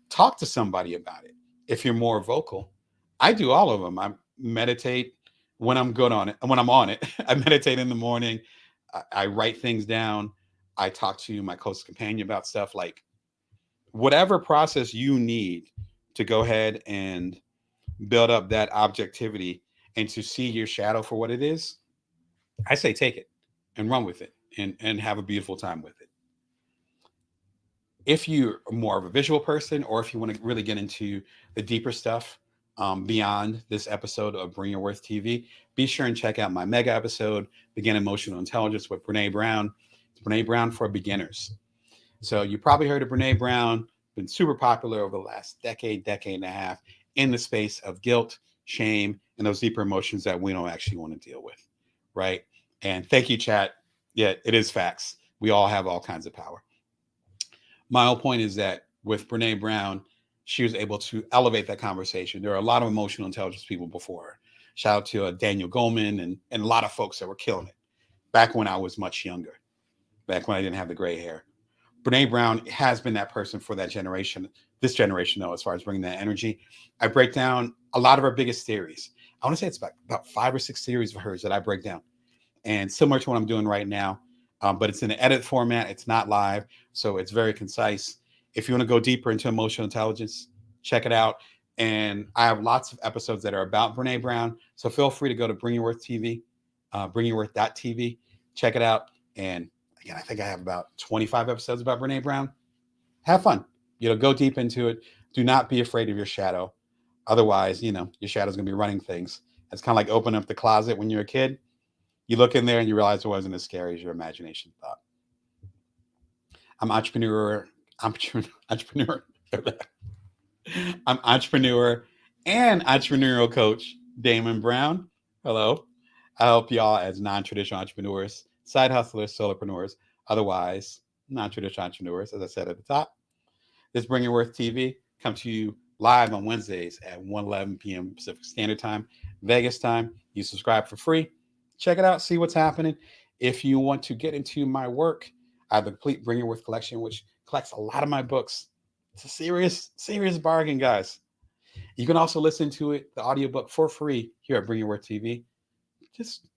Talk to somebody about it. If you're more vocal, I do all of them. I meditate when I'm good on it. When I'm on it, I meditate in the morning. I write things down. I talk to my close companion about stuff, like whatever process you need to go ahead and build up that objectivity and to see your shadow for what it is. I say take it and run with it and have a beautiful time with it. If you're more of a visual person, or if you want to really get into the deeper stuff beyond this episode of Bring Your Worth TV, be sure and check out my mega episode, Begin Emotional Intelligence with Brene Brown. It's Brene Brown for beginners. So you probably heard of Brene Brown, been super popular over the last decade and a half in the space of guilt, shame, and those deeper emotions that we don't actually want to deal with, right? And thank you, chat. Yeah, it is facts. We all have all kinds of power. My whole point is that with Brene Brown, she was able to elevate that conversation. There are a lot of emotional intelligence people before her. Shout out to Daniel Goleman and a lot of folks that were killing it back when I was much younger, back when I didn't have the gray hair. Brene Brown has been that person for that generation, this generation, though, as far as bringing that energy. I break down a lot of her biggest theories. I want to say it's about 5 or 6 theories of hers that I break down. And similar to what I'm doing right now, but it's in an edit format. It's not live, so it's very concise. If you want to go deeper into emotional intelligence, check it out. And I have lots of episodes that are about Brene Brown, so feel free to go to Bring Your Worth TV, bringyourworth.tv. Check it out. And again, I think I have about 25 episodes about Brene Brown. Have fun. Go deep into it. Do not be afraid of your shadow. Otherwise, your shadow's going to be running things. It's kind of like opening up the closet when you're a kid. You look in there and you realize it wasn't as scary as your imagination thought. I'm entrepreneur. I'm entrepreneur and entrepreneurial coach Damon Brown. Hello. I help y'all as non-traditional entrepreneurs, side hustlers, solopreneurs, otherwise non-traditional entrepreneurs, as I said at the top. This Bring Your Worth TV comes to you live on Wednesdays at 1:11 p.m. Pacific Standard Time, Vegas time. You subscribe for free. Check it out. See what's happening. If you want to get into my work, I have the complete Bring Your Worth collection, which collects a lot of my books. It's a serious bargain, guys. You can also listen to it, the audiobook, for free here at Bring Your Worth TV. Just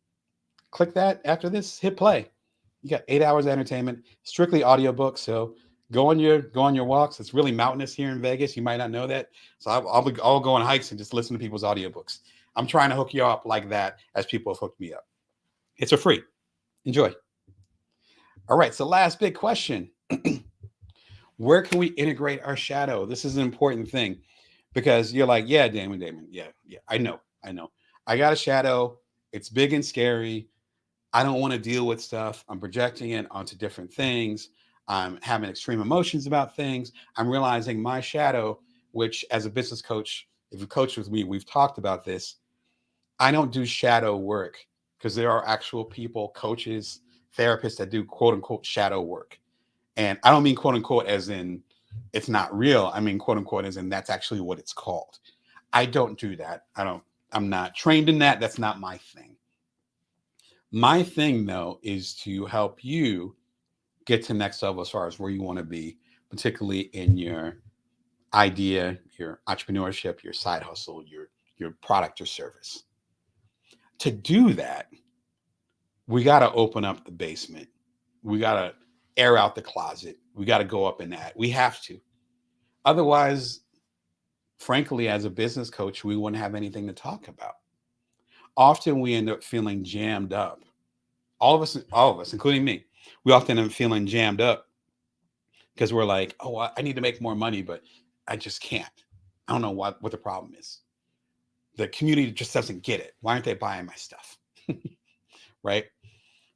click that after this, hit play. You got 8 hours of entertainment, strictly audiobook. So go on your walks. It's really mountainous here in Vegas. You might not know that. So I'll go on hikes and just listen to people's audiobooks. I'm trying to hook you up like that as people have hooked me up. It's a free. Enjoy. All right. So last big question. Where can we integrate our shadow? This is an important thing because you're like, yeah, Damon. Yeah. I know. I got a shadow. It's big and scary. I don't want to deal with stuff. I'm projecting it onto different things. I'm having extreme emotions about things. I'm realizing my shadow, which as a business coach, if you coach with me, we've talked about this. I don't do shadow work because there are actual people, coaches, therapists that do quote unquote shadow work. And I don't mean quote unquote as in it's not real. I mean quote unquote as in that's actually what it's called. I don't do that. I'm not trained in that. That's not my thing. My thing though is to help you get to next level as far as where you want to be, particularly in your idea, your entrepreneurship, your side hustle, your product or service. To do that, we got to open up the basement. We got to air out the closet. We got to go up in that. We have to. Otherwise, frankly, as a business coach, we wouldn't have anything to talk about. Often we end up feeling jammed up. All of us, including me, we often end up feeling jammed up because we're like, oh, I need to make more money, but I just can't. I don't know what the problem is. The community just doesn't get it. Why aren't they buying my stuff? Right?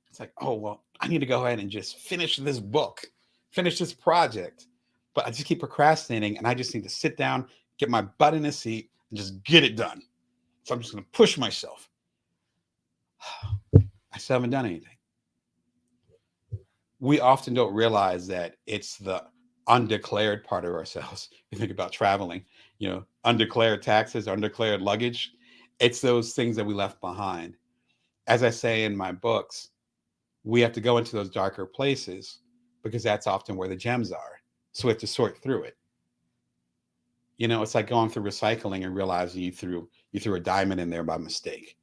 It's like, oh, well, I need to go ahead and just finish this book, finish this project. But I just keep procrastinating and I just need to sit down, get my butt in a seat and just get it done. So I'm just going to push myself. I still haven't done anything. We often don't realize that it's the undeclared part of ourselves. You think about traveling, undeclared taxes, undeclared luggage. It's those things that we left behind. As I say in my books, we have to go into those darker places because that's often where the gems are. So we have to sort through it. It's like going through recycling and realizing you threw a diamond in there by mistake.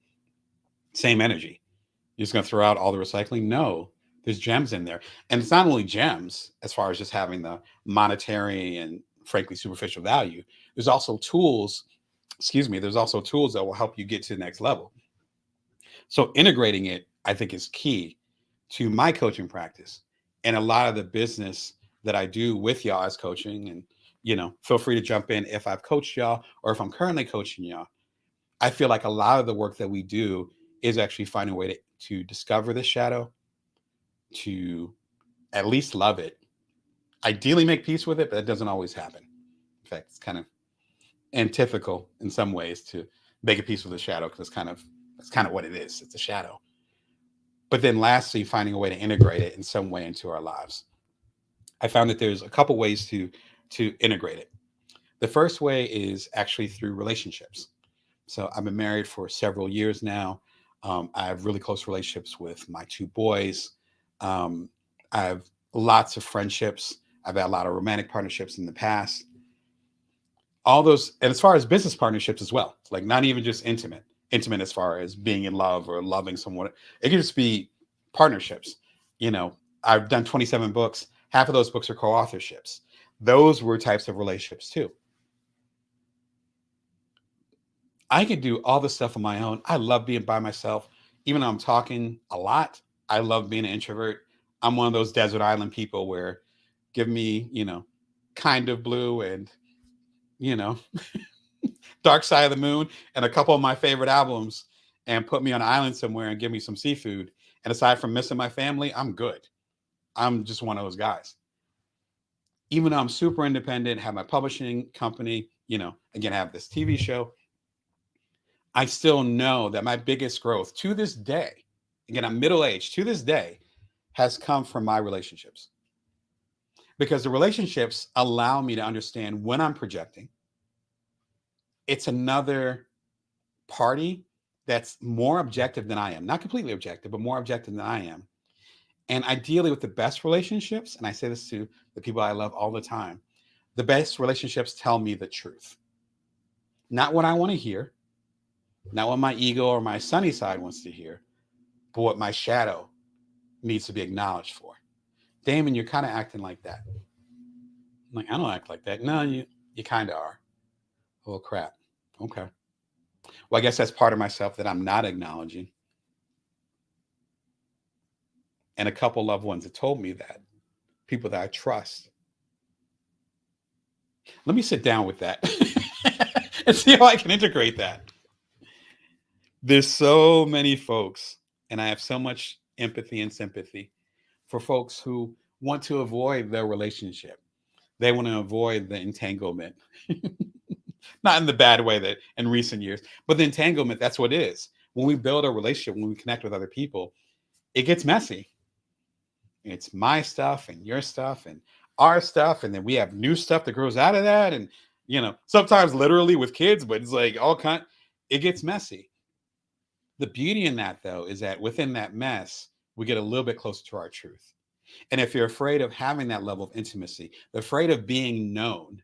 Same energy. You're just going to throw out all the recycling? No, there's gems in there. And it's not only gems as far as just having the monetary and frankly superficial value. There's also tools, there's also tools that will help you get to the next level. So integrating it, I think, is key to my coaching practice and a lot of the business that I do with y'all as coaching. And, feel free to jump in if I've coached y'all or if I'm currently coaching y'all. I feel like a lot of the work that we do is actually finding a way to discover the shadow, to at least love it, ideally make peace with it, but that doesn't always happen. In fact, it's kind of antithetical in some ways to make a peace with the shadow because that's kind of what it is. It's a shadow. But then lastly, finding a way to integrate it in some way into our lives. I found that there's a couple ways to integrate it. The first way is actually through relationships. So I've been married for several years now. I have really close relationships with my two boys. I have lots of friendships. I've had a lot of romantic partnerships in the past. All those, and as far as business partnerships as well, like not even just intimate as far as being in love or loving someone. It can just be partnerships. I've done 27 books. Half of those books are co-authorships. Those were types of relationships too. I could do all this stuff on my own. I love being by myself. Even though I'm talking a lot, I love being an introvert. I'm one of those desert island people where give me, Kind of Blue and, Dark Side of the Moon and a couple of my favorite albums and put me on an island somewhere and give me some seafood. And aside from missing my family, I'm good. I'm just one of those guys. Even though I'm super independent, have my publishing company, again, have this TV show, I still know that my biggest growth to this day, again, I'm middle-aged, to this day, has come from my relationships. Because the relationships allow me to understand when I'm projecting. It's another party that's more objective than I am. Not completely objective, but more objective than I am. And ideally with the best relationships, and I say this to the people I love all the time, the best relationships tell me the truth. Not what I want to hear, not what my ego or my sunny side wants to hear, but what my shadow needs to be acknowledged for. Damon, you're kind of acting like that. I'm like, I don't act like that. No, you kind of are. Oh, crap. Okay. Well, I guess that's part of myself that I'm not acknowledging. And a couple loved ones have told me that, people that I trust. Let me sit down with that and see how I can integrate that. There's so many folks, and I have so much empathy and sympathy for folks who want to avoid their relationship. They want to avoid the entanglement. Not in the bad way that in recent years, but the entanglement, that's what it is. When we build a relationship, when we connect with other people, it gets messy. It's my stuff and your stuff and our stuff. And then we have new stuff that grows out of that. And, sometimes literally with kids, but it's like it gets messy. The beauty in that, though, is that within that mess, we get a little bit closer to our truth. And if you're afraid of having that level of intimacy, afraid of being known,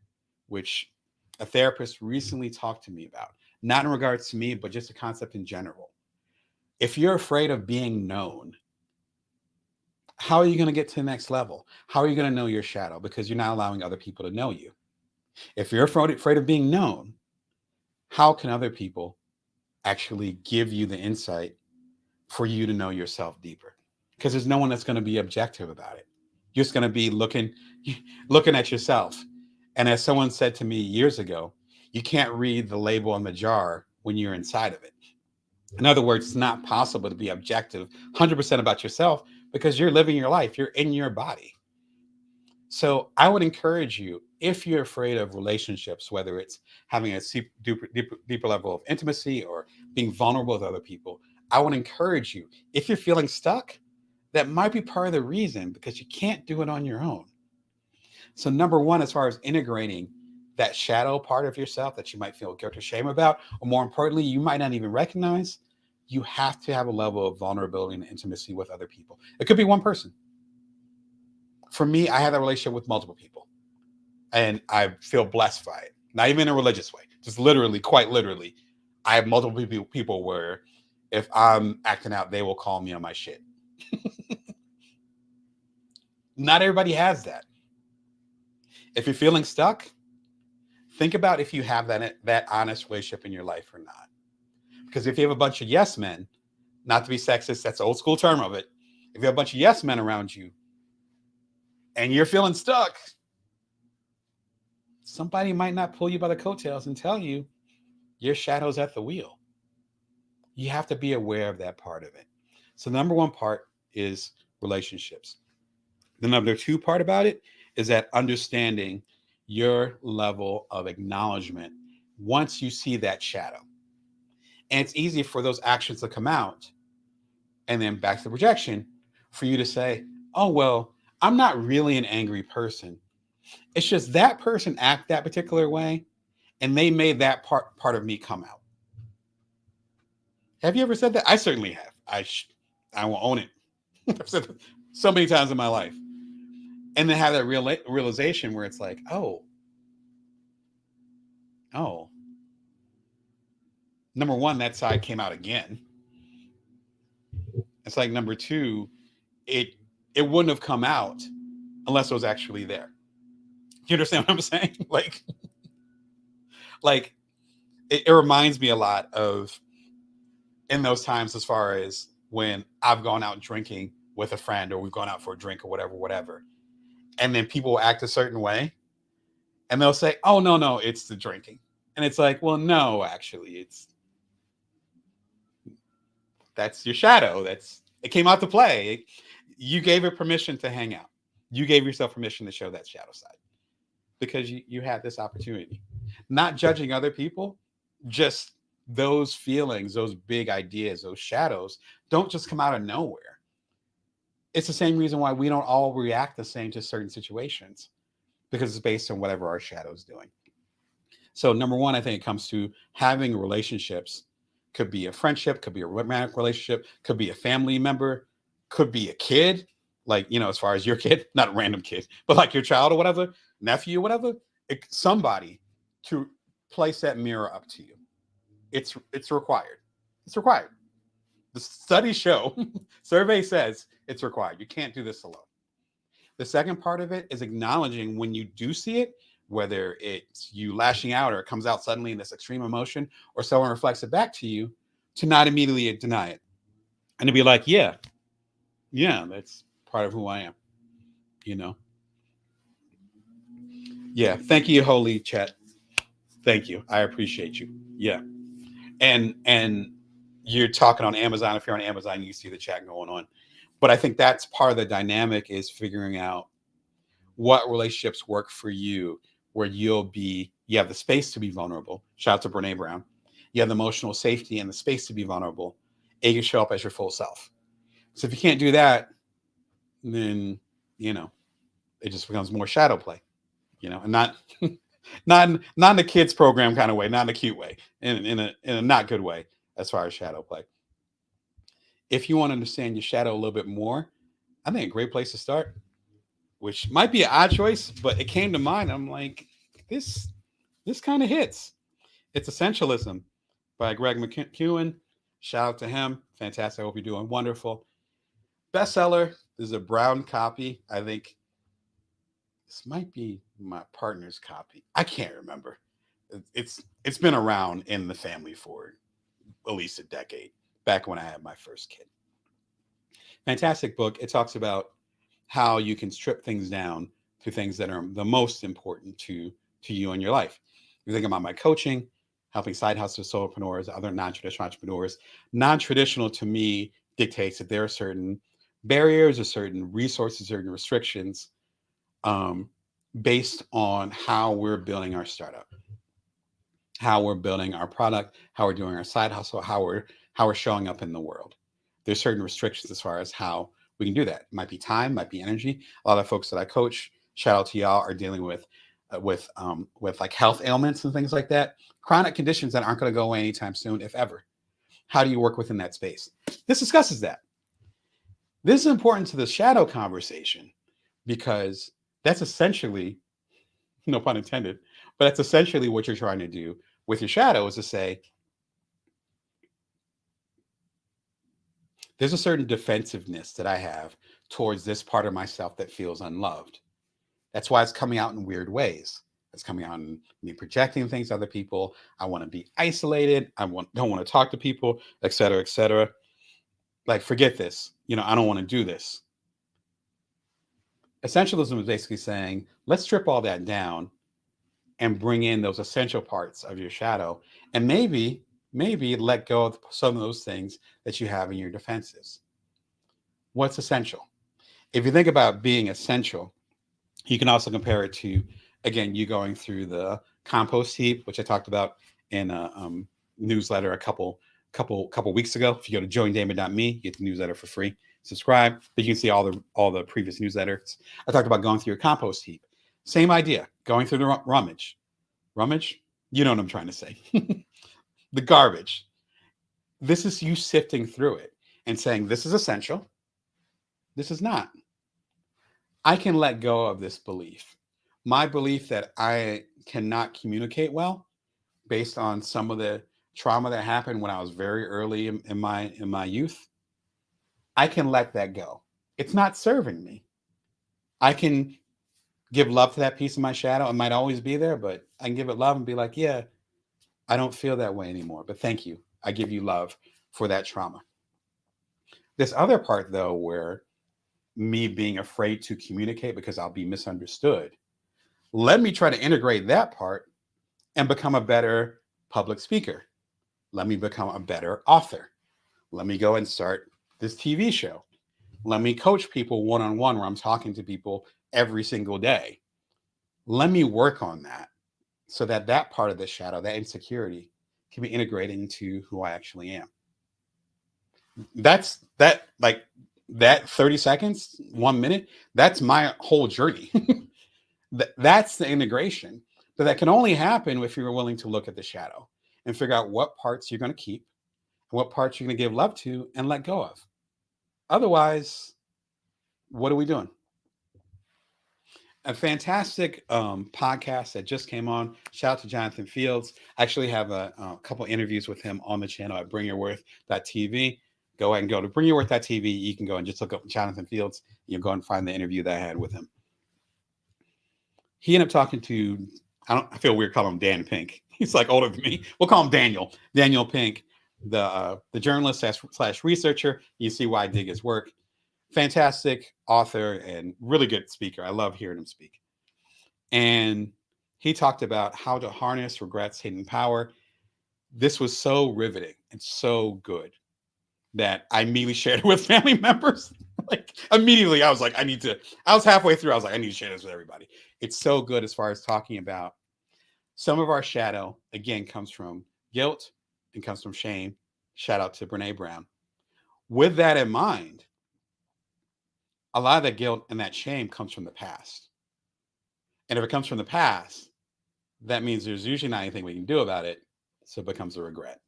which a therapist recently talked to me about, not in regards to me, but just a concept in general. If you're afraid of being known, how are you going to get to the next level? How are you going to know your shadow? Because you're not allowing other people to know you. If you're afraid of being known, how can other people actually give you the insight for you to know yourself deeper? Because there's no one that's going to be objective about it. You're just going to be looking at yourself. And as someone said to me years ago, you can't read the label on the jar when you're inside of it. In other words, it's not possible to be objective 100% about yourself because you're living your life. You're in your body. So I would encourage you, if you're afraid of relationships, whether it's having a deeper level of intimacy or being vulnerable with other people, I would encourage you, if you're feeling stuck, that might be part of the reason, because you can't do it on your own. So number one, as far as integrating that shadow part of yourself that you might feel guilt or shame about, or more importantly, you might not even recognize, you have to have a level of vulnerability and intimacy with other people. It could be one person. For me, I have that relationship with multiple people, and I feel blessed by it. Not even in a religious way, just literally, quite literally. I have multiple people where if I'm acting out, they will call me on my shit. Not everybody has that. If you're feeling stuck, think about if you have that honest relationship in your life or not. Because if you have a bunch of yes men, not to be sexist, that's an old school term of it. If you have a bunch of yes men around you and you're feeling stuck, somebody might not pull you by the coattails and tell you your shadow's at the wheel. You have to be aware of that part of it. So the number one part is relationships. The number two part about it is that understanding your level of acknowledgement once you see that shadow. And it's easy for those actions to come out, and then back to the projection, for you to say, oh, well, I'm not really an angry person. It's just that person act that particular way, and they made that part of me come out. Have you ever said that? I certainly have. I will own it. I've said it so many times in my life. And then have that realization where it's like, oh, number one, that side came out again. It's like number two, it wouldn't have come out unless it was actually there. You understand what I'm saying? Like it reminds me a lot of in those times, as far as when I've gone out drinking with a friend, or we've gone out for a drink or whatever. And then people will act a certain way and they'll say, oh, no, it's the drinking. And it's like, well, no, actually, that's your shadow. It came out to play. You gave it permission to hang out. You gave yourself permission to show that shadow side because you had this opportunity. Not judging other people, just those feelings, those big ideas, those shadows don't just come out of nowhere. It's the same reason why we don't all react the same to certain situations, because it's based on whatever our shadow is doing. So number one, I think it comes to having relationships. Could be a friendship, could be a romantic relationship, could be a family member, could be a kid, like, as far as your kid, not a random kid, but like your child or whatever, nephew or whatever, somebody to place that mirror up to you. It's required. It's required. The studies show, survey says it's required. You can't do this alone. The second part of it is acknowledging when you do see it, whether it's you lashing out or it comes out suddenly in this extreme emotion, or someone reflects it back to you, to not immediately deny it. And to be like, yeah, that's part of who I am, Yeah. Thank you, Holy Chat. Thank you. I appreciate you. Yeah. And you're talking on Amazon. If you're on Amazon, you see the chat going on. But I think that's part of the dynamic, is figuring out what relationships work for you, where you have the space to be vulnerable. Shout out to Brene Brown. You have the emotional safety and the space to be vulnerable, and you can show up as your full self. So if you can't do that, then, you know, it just becomes more shadow play, and not not in a kids program kind of way, not in a cute way, in a not good way as far as shadow play. If you want to understand your shadow a little bit more, I think a great place to start, which might be an odd choice, but it came to mind. I'm like, this this kind of hits. It's Essentialism by Greg McKeown. Shout out to him. Fantastic. I hope you're doing wonderful. Bestseller. There's a brown copy. I think this might be my partner's copy. I can't remember. It's been around in the family for at least a decade, back when I had my first kid. Fantastic book. It talks about how you can strip things down to things that are the most important to you in your life. You think about my coaching, helping side hustle solopreneurs, other non-traditional entrepreneurs. Non-traditional to me dictates that there are certain barriers or certain resources, certain restrictions um, based on how we're building our startup, how we're building our product, how we're doing our side hustle, how we're showing up in the world. There's certain restrictions as far as how we can do that. It might be time, might be energy. A lot of folks that I coach, shout out to y'all, are dealing with like health ailments and things like that, chronic conditions that aren't going to go away anytime soon, if ever. How do you work within that space? This discusses that. This is important to the shadow conversation because that's essentially, no pun intended, but that's essentially what you're trying to do with your shadow, is to say, there's a certain defensiveness that I have towards this part of myself that feels unloved. That's why it's coming out in weird ways. It's coming out in me projecting things to other people. I want to be isolated. Don't want to talk to people, et cetera, et cetera. Like, forget this. I don't want to do this. Essentialism is basically saying, let's strip all that down and bring in those essential parts of your shadow, and maybe let go of some of those things that you have in your defenses. What's essential? If you think about being essential, you can also compare it to, again, you going through the compost heap, which I talked about in a newsletter a couple weeks ago. If you go to joindamon.me, you get the newsletter for free. Subscribe, but you can see all the previous newsletters. I talked about going through a compost heap. Same idea, going through the rummage. Rummage? You know what I'm trying to say. The garbage. This is you sifting through it and saying, this is essential. This is not. I can let go of this belief. My belief that I cannot communicate well based on some of the trauma that happened when I was very early in my youth. I can let that go. It's not serving me. I can give love to that piece of my shadow. It might always be there, but I can give it love and be like, yeah, I don't feel that way anymore, but thank you. I give you love for that trauma. This other part, though, where me being afraid to communicate because I'll be misunderstood, let me try to integrate that part and become a better public speaker. Let me become a better author. Let me go and start this TV show. Let me coach people one-on-one where I'm talking to people every single day. Let me work on that so that that part of the shadow, that insecurity, can be integrated into who I actually am. That's that, like, that 30 seconds, 1 minute, that's my whole journey. That's the integration. But that can only happen if you're willing to look at the shadow and figure out what parts you're going to keep and what parts you're going to give love to and let go of. Otherwise, what are we doing? A fantastic podcast that just came on. Shout out to Jonathan Fields. I actually have a couple interviews with him on the channel at bringyourworth.tv. Go ahead and go to bringyourworth.tv. You can go and just look up Jonathan Fields. You go and find the interview that I had with him. He ended up talking to, I feel weird calling him Dan Pink. He's like older than me. We'll call him Daniel Pink, the journalist slash researcher. You see why I dig his work. Fantastic author and really good speaker. I love hearing him speak. And he talked about how to harness regret's hidden power. This was so riveting and so good that I immediately shared it with family members. Like, immediately, I was like, I was halfway through. I was like, I need to share this with everybody. It's so good as far as talking about some of our shadow, again, comes from guilt and comes from shame. Shout out to Brene Brown. With that in mind, a lot of that guilt and that shame comes from the past. And if it comes from the past, that means there's usually not anything we can do about it. So it becomes a regret.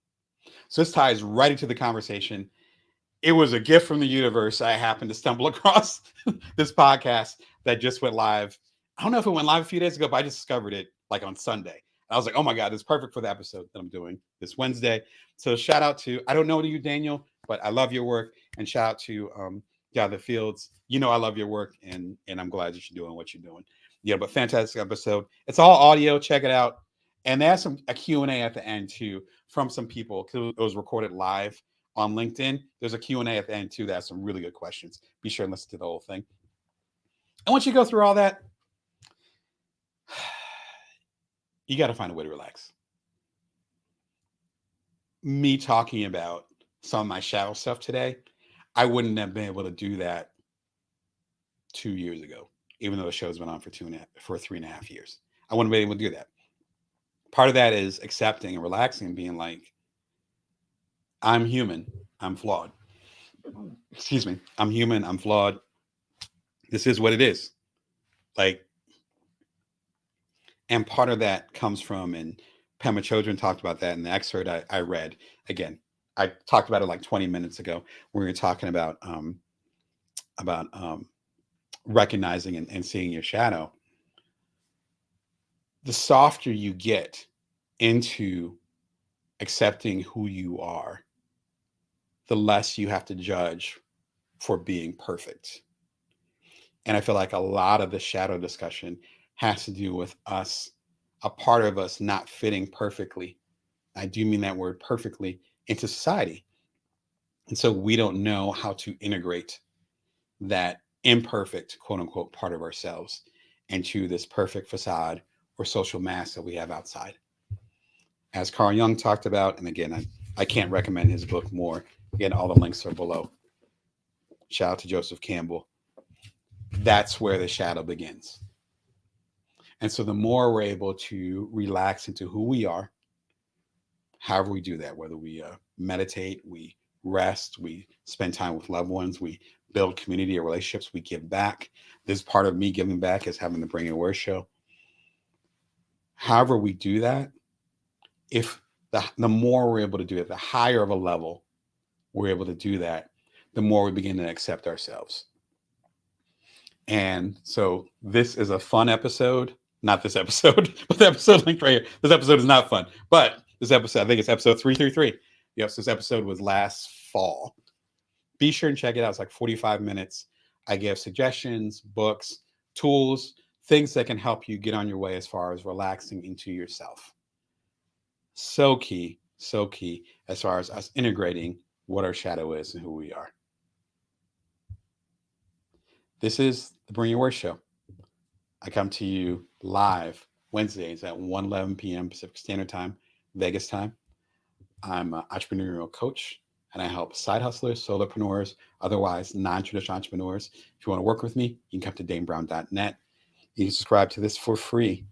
So this ties right into the conversation. It was a gift from the universe. I happened to stumble across this podcast that just went live. I don't know if it went live a few days ago, but I just discovered it like on Sunday. I was like, oh my God, it's perfect for the episode that I'm doing this Wednesday. So shout out to, I don't know you, Daniel, but I love your work. And shout out to Gather Fields. You know, I love your work and I'm glad that you're doing what you're doing. Yeah, but fantastic episode. It's all audio. Check it out. And they have a Q&A at the end too from some people because it was recorded live on LinkedIn. There's a Q&A at the end too that has some really good questions. Be sure and listen to the whole thing. And once you go through all that, you got to find a way to relax. Me talking about some of my shadow stuff today, I wouldn't have been able to do that 2 years ago, even though the show's been on for 3.5 years. I wouldn't be able to do that. Part of that is accepting and relaxing and being like, I'm human, I'm flawed. Excuse me. I'm human, I'm flawed. This is what it is. Like, and part of that comes from, and Pema Chodron talked about that in the excerpt I read. Again, I talked about it like 20 minutes ago. We were talking about recognizing and seeing your shadow. The softer you get into accepting who you are, the less you have to judge for being perfect. And I feel like a lot of the shadow discussion has to do with us, a part of us not fitting perfectly. I do mean that word perfectly into society. And so we don't know how to integrate that imperfect, quote unquote, part of ourselves into this perfect facade or social mask that we have outside. As Carl Jung talked about, and again, I can't recommend his book more. Again, all the links are below. Shout out to Joseph Campbell. That's where the shadow begins. And so the more we're able to relax into who we are, however we do that, whether we meditate, we rest, we spend time with loved ones, we build community or relationships, we give back. This part of me giving back is having the Bring Your Worth show. However we do that, if the more we're able to do it, the higher of a level we're able to do that, the more we begin to accept ourselves. And so this is a fun episode. Not this episode, but the episode linked right here. This episode is not fun, but this episode, I think it's episode 333. Yes, this episode was last fall. Be sure and check it out. It's like 45 minutes. I give suggestions, books, tools, things that can help you get on your way as far as relaxing into yourself. So key as far as us integrating what our shadow is and who we are. This is the Bring Your Worth show. I come to you live Wednesdays at 1:11 p.m. Pacific Standard Time, Vegas time. I'm an entrepreneurial coach, and I help side hustlers, solopreneurs, otherwise non-traditional entrepreneurs. If you want to work with me, you can come to danebrown.net. You can subscribe to this for free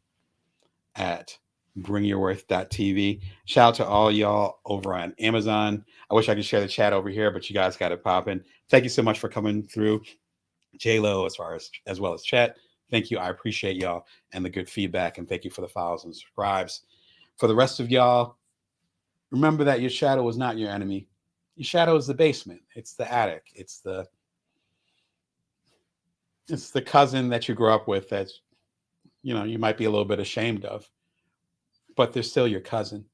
at bringyourworth.tv. Shout out to all y'all over on Amazon. I wish I could share the chat over here, but you guys got it popping. Thank you so much for coming through. J-Lo, as well as chat. Thank you. I appreciate y'all and the good feedback. And thank you for the follows and subscribes. For the rest of y'all, remember that your shadow is not your enemy. Your shadow is the basement. It's the attic. It's the cousin that you grew up with that, you might be a little bit ashamed of, but they're still your cousin.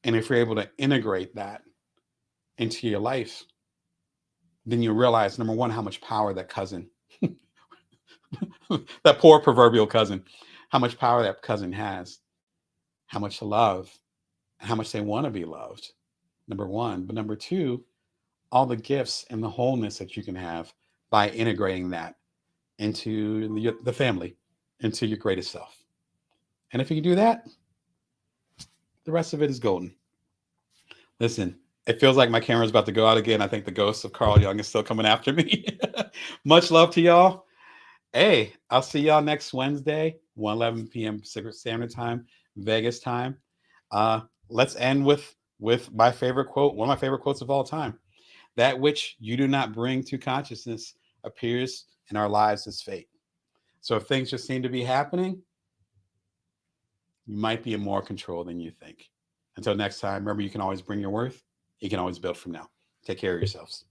And if you're able to integrate that into your life, then you realize, number one, how much power that cousin, that poor proverbial cousin, how much power that cousin has, how much love, and how much they want to be loved, number one. But number two, all the gifts and the wholeness that you can have by integrating that into the family, into your greatest self. And if you can do that, the rest of it is golden. Listen, it feels like my camera's about to go out again. I think the ghost of Carl Jung is still coming after me. Much love to y'all. Hey, I'll see y'all next Wednesday, 1:11 p.m. Pacific Standard Time, Vegas time. Let's end with my favorite quote, one of my favorite quotes of all time. That which you do not bring to consciousness appears in our lives as fate. So if things just seem to be happening, you might be in more control than you think. Until next time, remember, you can always bring your worth. You can always build from now. Take care of yourselves.